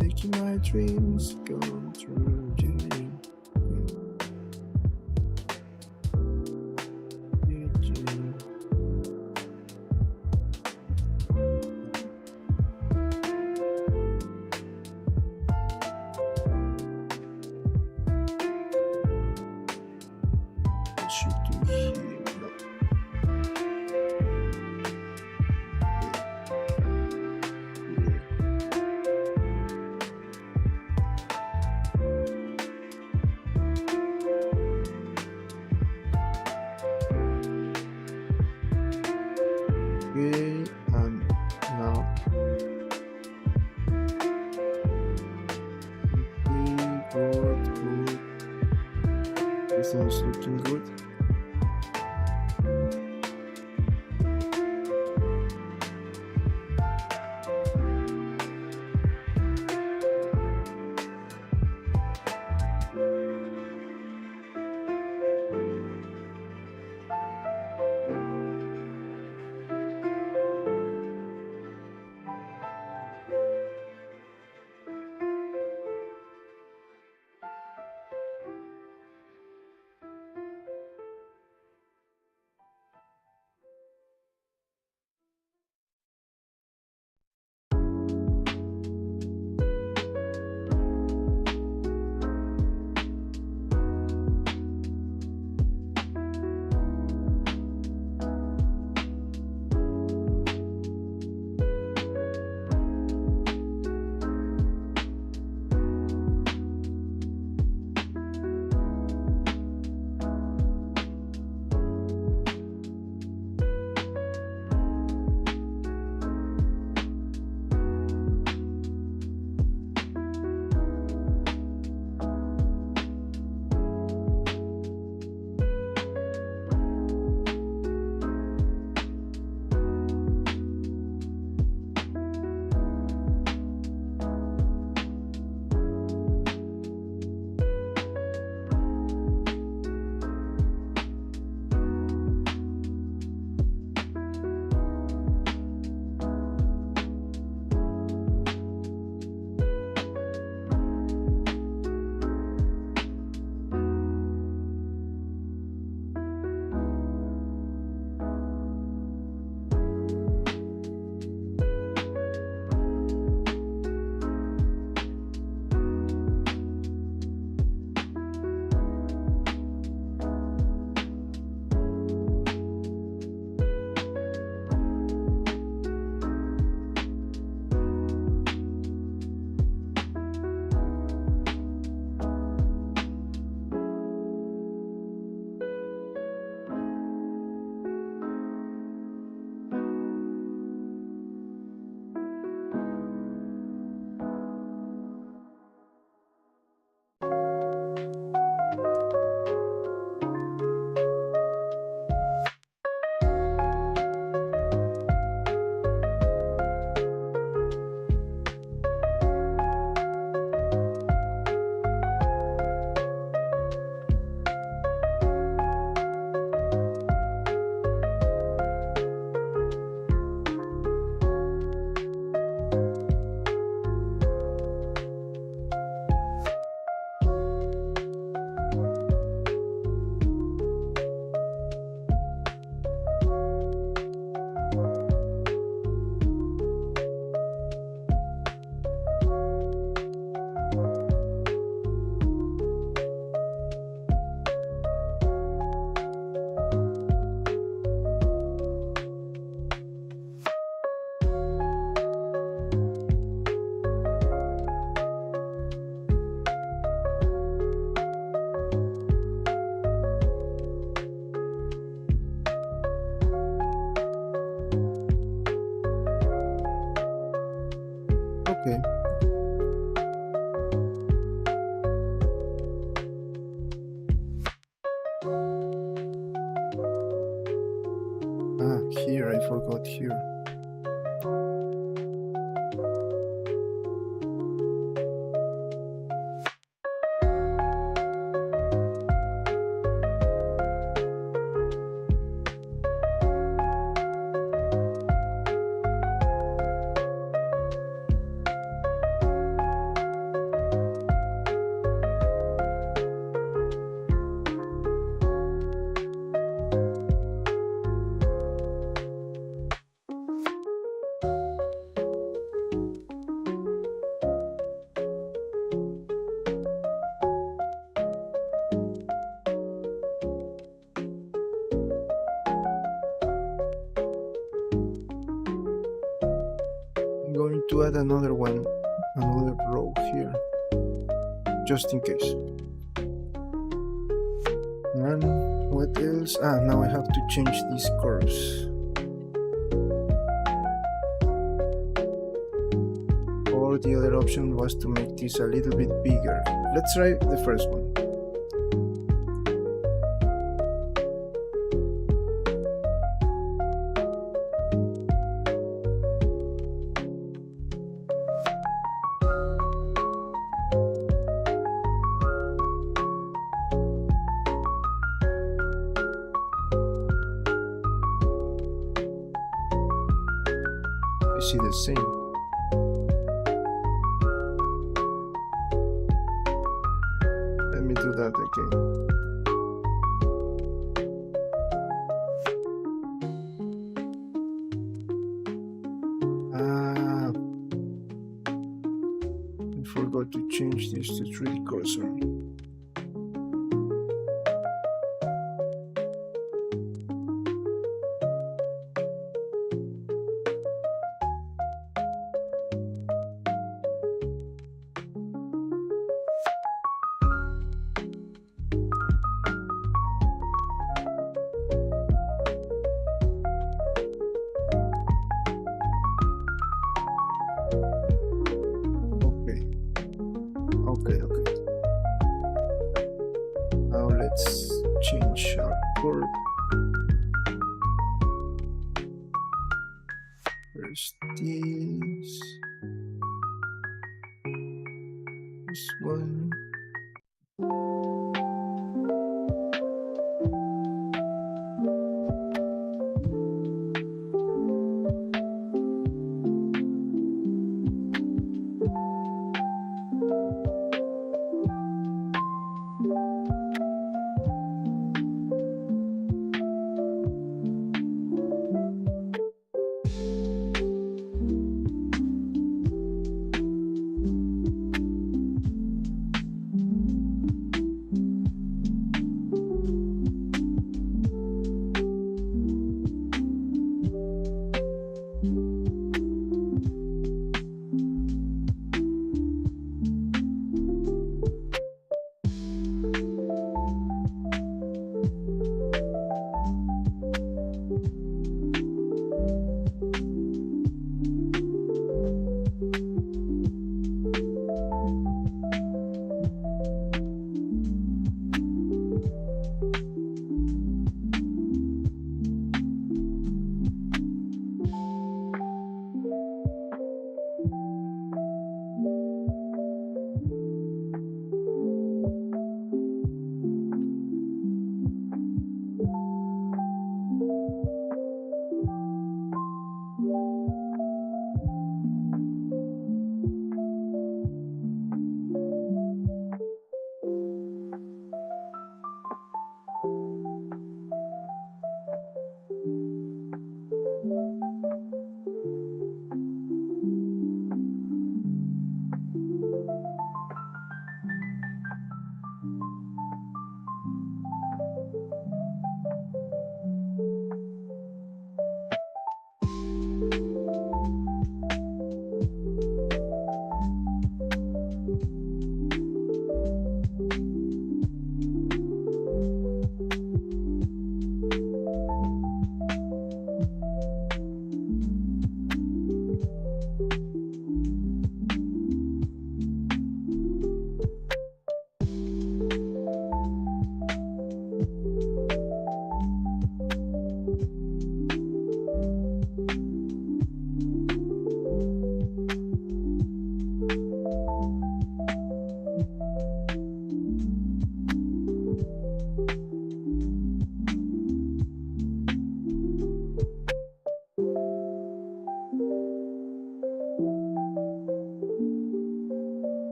Making my dreams come true, Jenny. Okay, and now, okay, good. Everything's looking good. Okay. Ah, here, I forgot here. to add another row here, just in case. And what else? Now I have to change these curves. Or the other option was to make this a little bit bigger. Let's try the first one. I see the same. Let me do that again. I forgot to change this to 3D cursor. Okay. Now let's change our curve. First this one.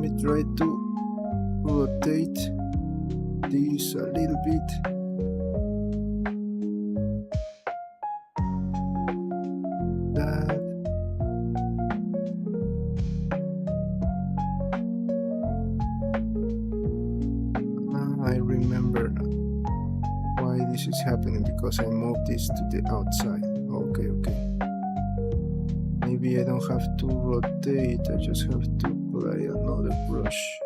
me try to rotate this a little bit. That. I remember why this is happening, because I moved this to the outside. Okay. Maybe I don't have to rotate, I just have to apply another brush.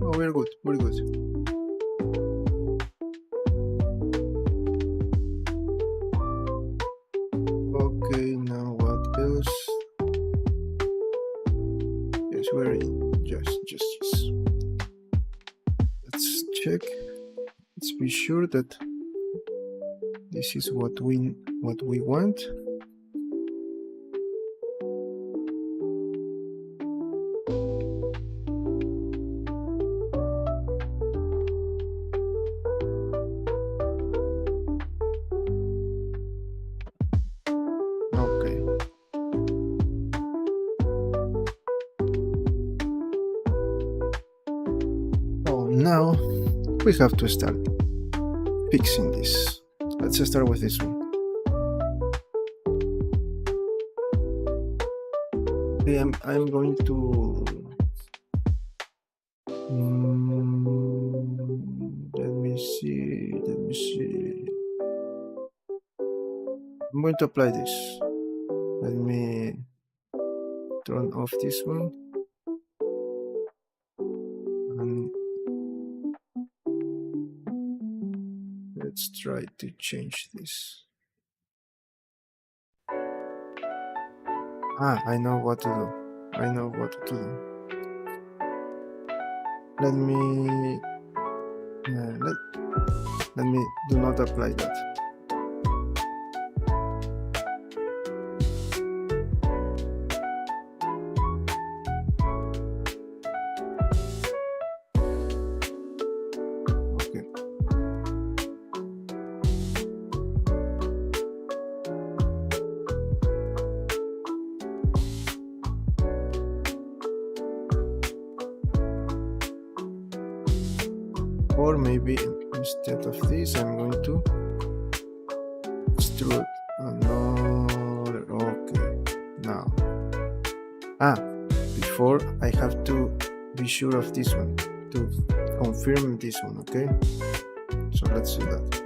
Oh, we're good. Okay, now what else? Yes, we're in. Yes. Let's check. Let's be sure that this is what we want. Okay. Oh, now we have to start fixing this. Let's start with this one. Okay, I'm going to let me see. I'm going to apply this. Let me turn off this one. And let's try to change this. I know what to do. Let me let me do not apply that. Okay. Or maybe instead of this, I'm going to extrude another. Okay, now. Before I have to be sure of this one, to confirm this one, okay? So let's do that.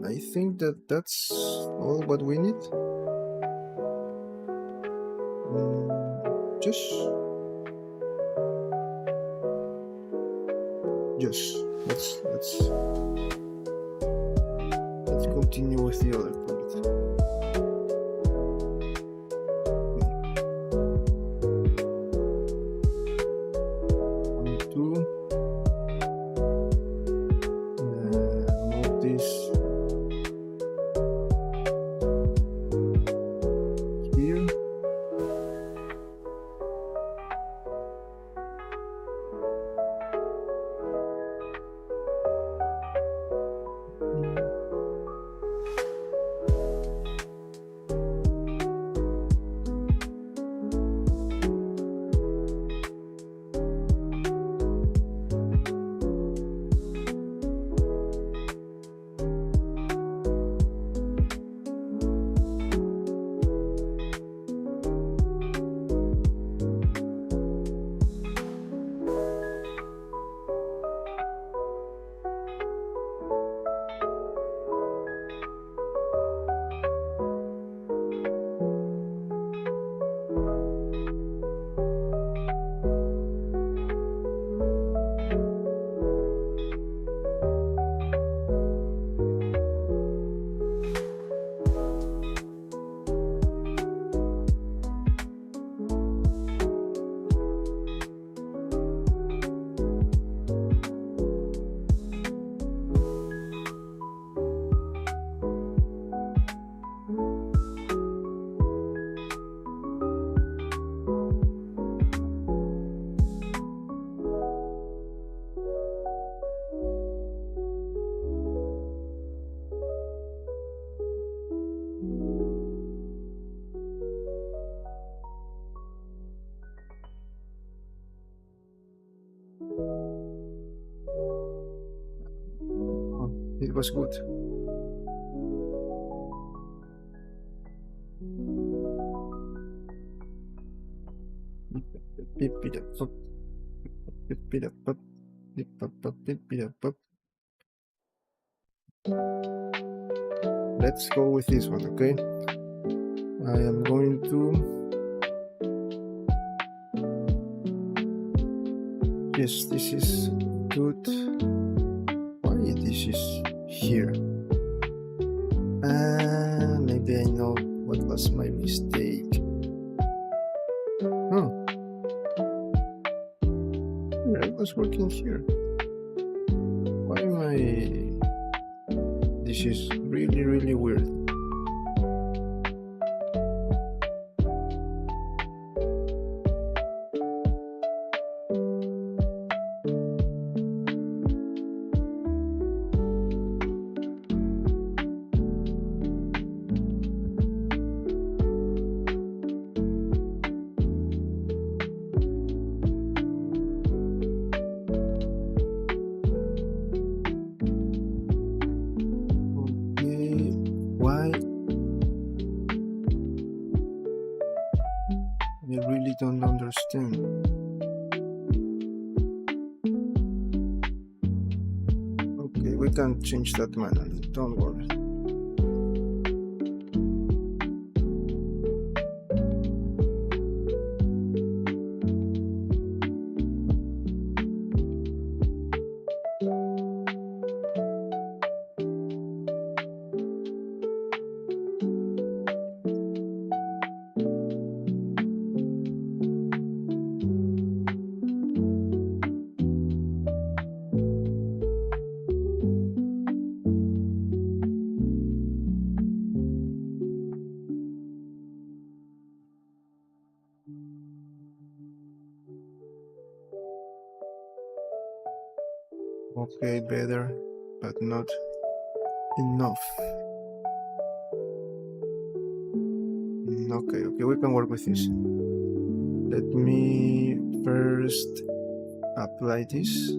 I think that's all what we need. Just Yes, let's continue with the other part. Two. Move this here. Oh, it was good. Let's go with this one, okay? I am going to. Yes, this is good. Why this is here? Maybe I know what was my mistake. Oh, I was working here. Why am I? This is really weird. Why? I really don't understand. Okay, we can change that manually, don't worry. Okay, better, but not enough. Okay, we can work with this. Let me first apply this.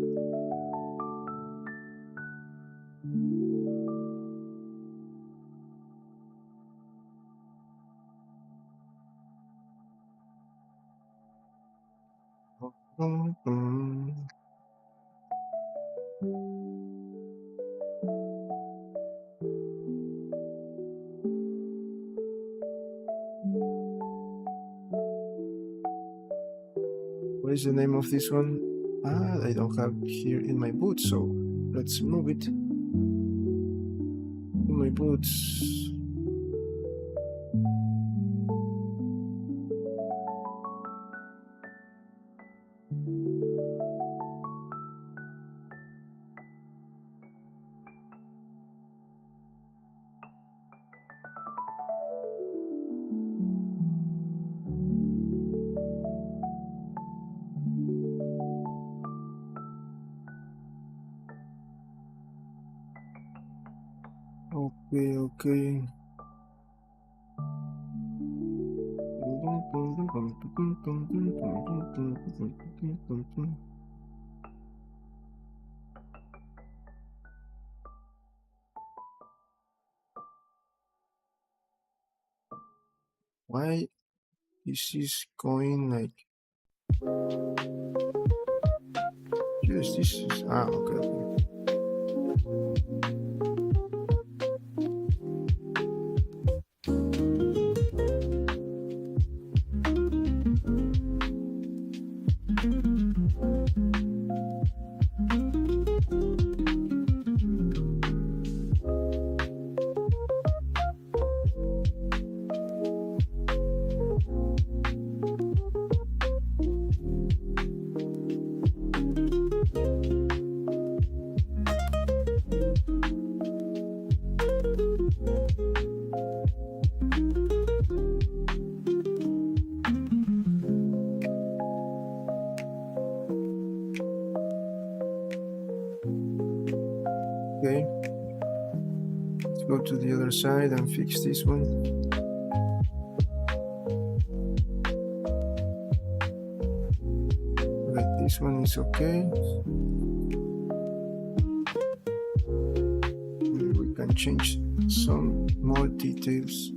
What is the name of this one? I don't have here in my boots, so let's move it in my boots. Okay. Why this is going like yes, this is okay. Okay, let's go to the other side and fix this one. Okay, this one is okay. We can change some more details.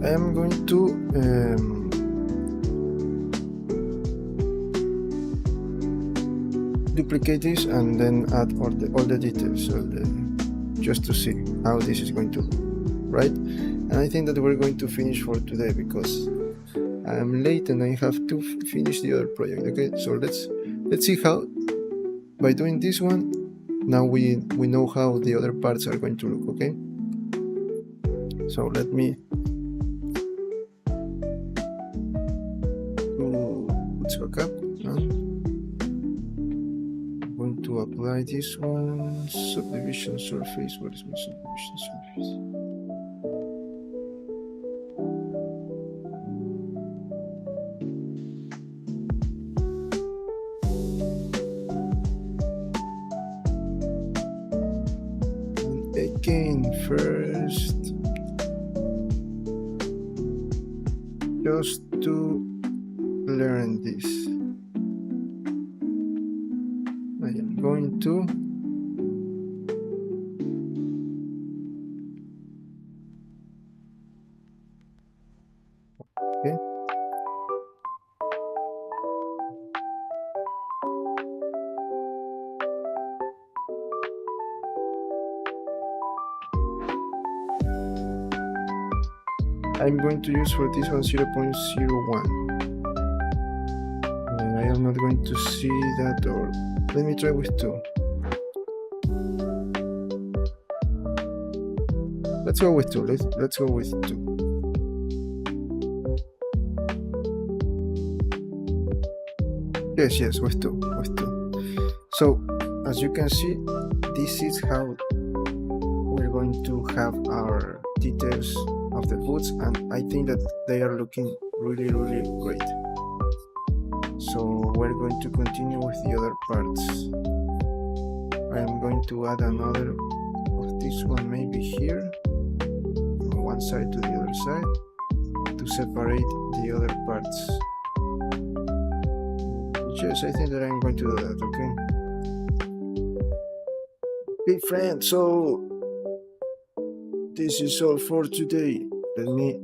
I am going to duplicate this and then add all the details just to see how this is going to look, right? And I think that we're going to finish for today because I am late and I have to finish the other project. Okay, so let's see how by doing this one now we know how the other parts are going to look. Okay, so let me let's back up. I'm going to apply this one. Subdivision surface. What is my subdivision surface? And again, first, just to learn this, I am going to okay. I'm going to use for this one 0.01. I am not going to see that, or let me try with 2. Let's go with 2. Let's go with 2. Yes, with two. So as you can see, this is how we're going to have our details of the boots, and I think that they are looking really great. So we're going to continue with the other parts. I am going to add another of this one, maybe here, from one side to the other side, to separate the other parts. Yes, I think that I'm going to do that, okay? Okay, friends, so this is all for today. Let me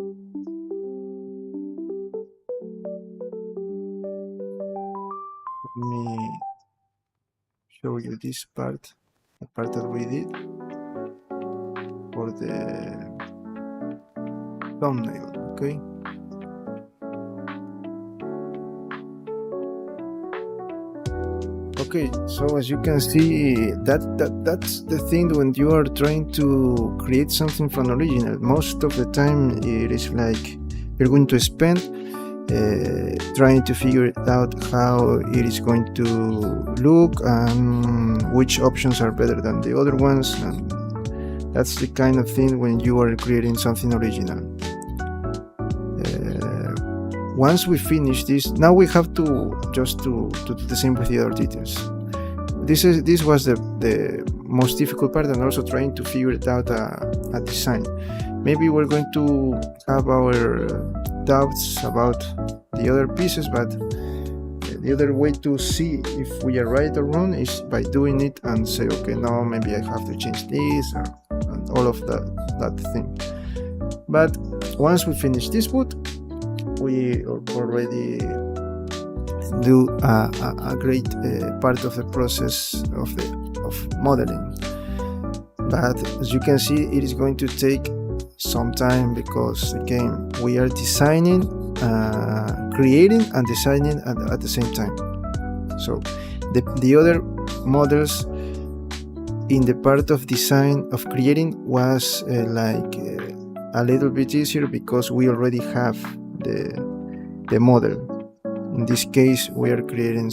show you this part, the part that we did for the thumbnail, okay? Okay, so as you can see, that's the thing when you are trying to create something from original. Most of the time it is like you're going to spend trying to figure out how it is going to look and which options are better than the other ones, and that's the kind of thing when you are creating something original. Once we finish this, now we have to just to do the same with the other details. This was the most difficult part, and also trying to figure it out a design. Maybe we're going to have our doubts about the other pieces, but the other way to see if we are right or wrong is by doing it and say, okay, now maybe I have to change this, and all of that thing. But once we finish this boot, we already do a great part of the process of modeling. But as you can see, it is going to take some time because, again, we are designing, creating and designing at the same time. So the other models in the part of design, of creating, was a little bit easier because we already have the model. In this case, we are creating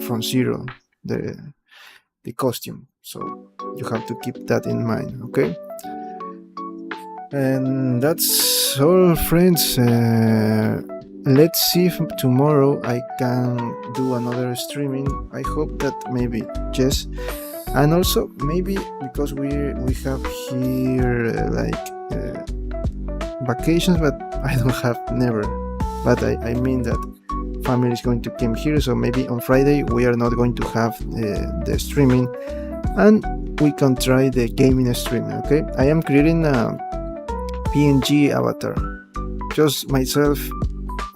from zero the costume, so you have to keep that in mind, okay? And that's all, friends. Let's see if tomorrow I can do another streaming. I hope that maybe yes, and also maybe because we have here vacations, but I don't have never. But I mean that family is going to come here, so maybe on Friday we are not going to have the streaming, and we can try the gaming streaming. Okay, I am creating a PNG avatar, just myself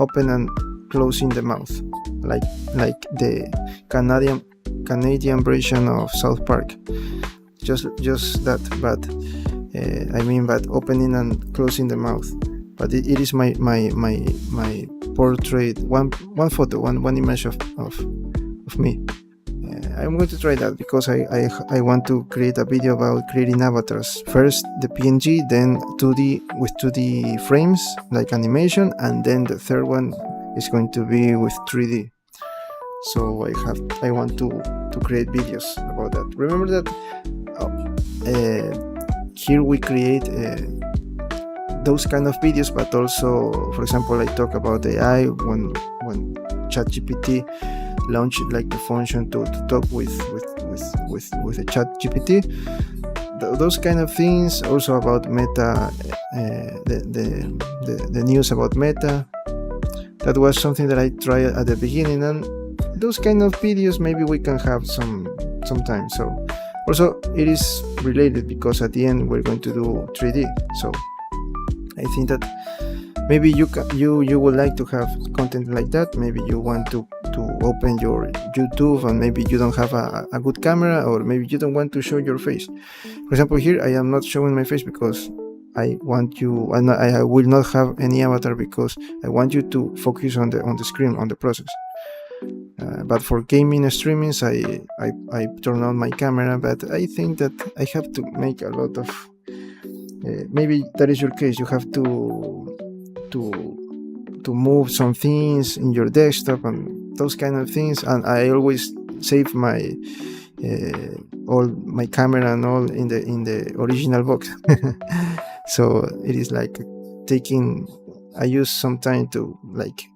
open and closing the mouth, like the Canadian version of South Park. Just that, but but opening and closing the mouth. But it is my portrait, one photo, one image of me. I'm going to try that because I want to create a video about creating avatars. First the PNG, then 2D with 2D frames like animation, and then the third one is going to be with 3D. So I want to create videos about that. Remember that here we create those kind of videos, but also, for example, I talk about AI when ChatGPT launched like the function to talk with the ChatGPT. Those kind of things. Also about Meta, the news about Meta. That was something that I tried at the beginning, and those kind of videos maybe we can have some time. So also it is related because at the end we're going to do 3D. So I think that maybe you would like to have content like that. Maybe you want to open your YouTube and maybe you don't have a good camera, or maybe you don't want to show your face. For example, here I am not showing my face because I want you, and I will not have any avatar because I want you to focus on the screen, on the process. But for gaming streamings, I turn on my camera, but I think that I have to make a lot of maybe that is your case. You have to move some things in your desktop, and those kind of things, and I always save my all my camera and all in the original box. So it is like I use some time to like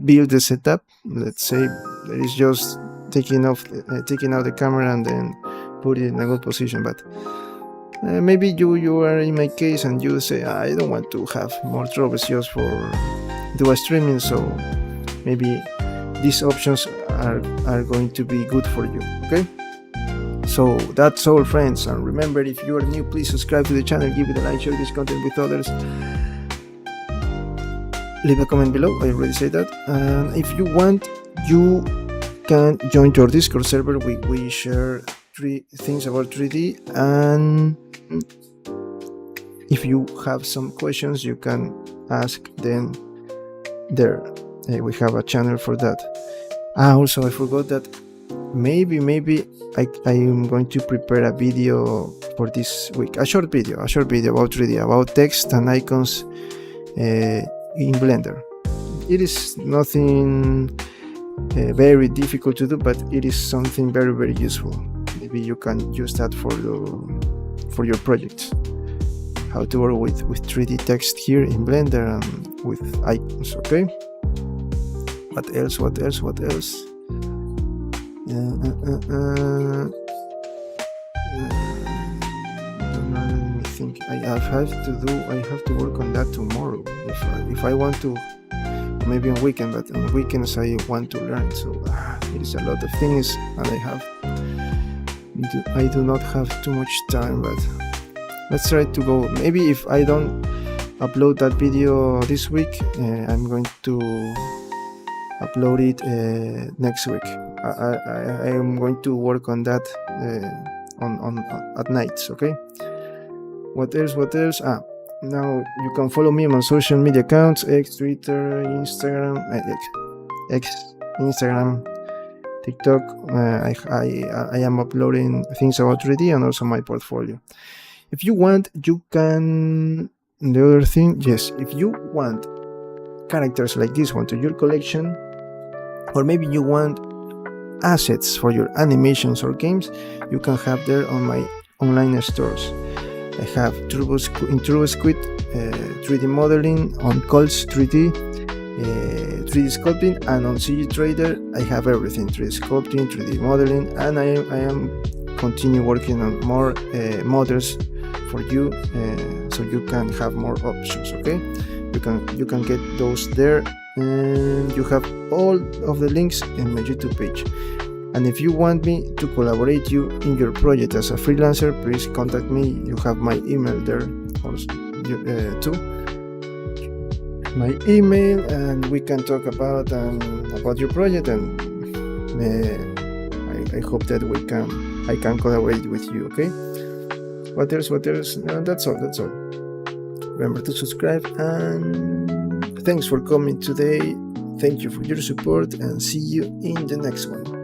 build the setup. Let's say it is just taking out the camera and then put it in a good position. But maybe you are in my case and you say, I don't want to have more troubles just for do a streaming, so maybe these options are going to be good for you. Okay, so that's all, friends, and remember, if you are new, please subscribe to the channel, give it a like, share this content with others, leave a comment below. I already said that. And if you want, you can join to our Discord server. We share 3 things about 3D, and if you have some questions, you can ask them there. We have a channel for that. Also, I forgot that maybe I am going to prepare a video for this week, a short video about 3D, about text and icons in Blender. It is nothing very difficult to do, but it is something very, very useful. Maybe you can use that for your projects. How to work with 3D text here in Blender and with icons. Okay. What else? Let me think. I have to work on that tomorrow. If I want to, maybe on weekend, but on weekends I want to learn. So it is a lot of things, and I do not have too much time. But let's try to go. Maybe if I don't upload that video this week, I'm going to upload it next week. I am going to work on that on at nights. Okay. What else? Now you can follow me on my social media accounts: X, Twitter, Instagram, TikTok. I am uploading things about 3D and also my portfolio. If you want, you can. The other thing, yes, if you want characters like this one to your collection, or maybe you want assets for your animations or games, you can have there on my online stores. I have in TurboSquid 3D modeling, on Colts 3D, 3D sculpting, and on CG Trader I have everything: 3D sculpting, 3D modeling, and I am continue working on more models for you, so you can have more options. Okay, you can get those there, and you have all of the links in my YouTube page. And if you want me to collaborate you in your project as a freelancer, please contact me. You have my email there also, too. My email, and we can talk about your project, and I hope that I can collaborate with you. Okay. What else? That's all. Remember to subscribe, and thanks for coming today. Thank you for your support, and see you in the next one.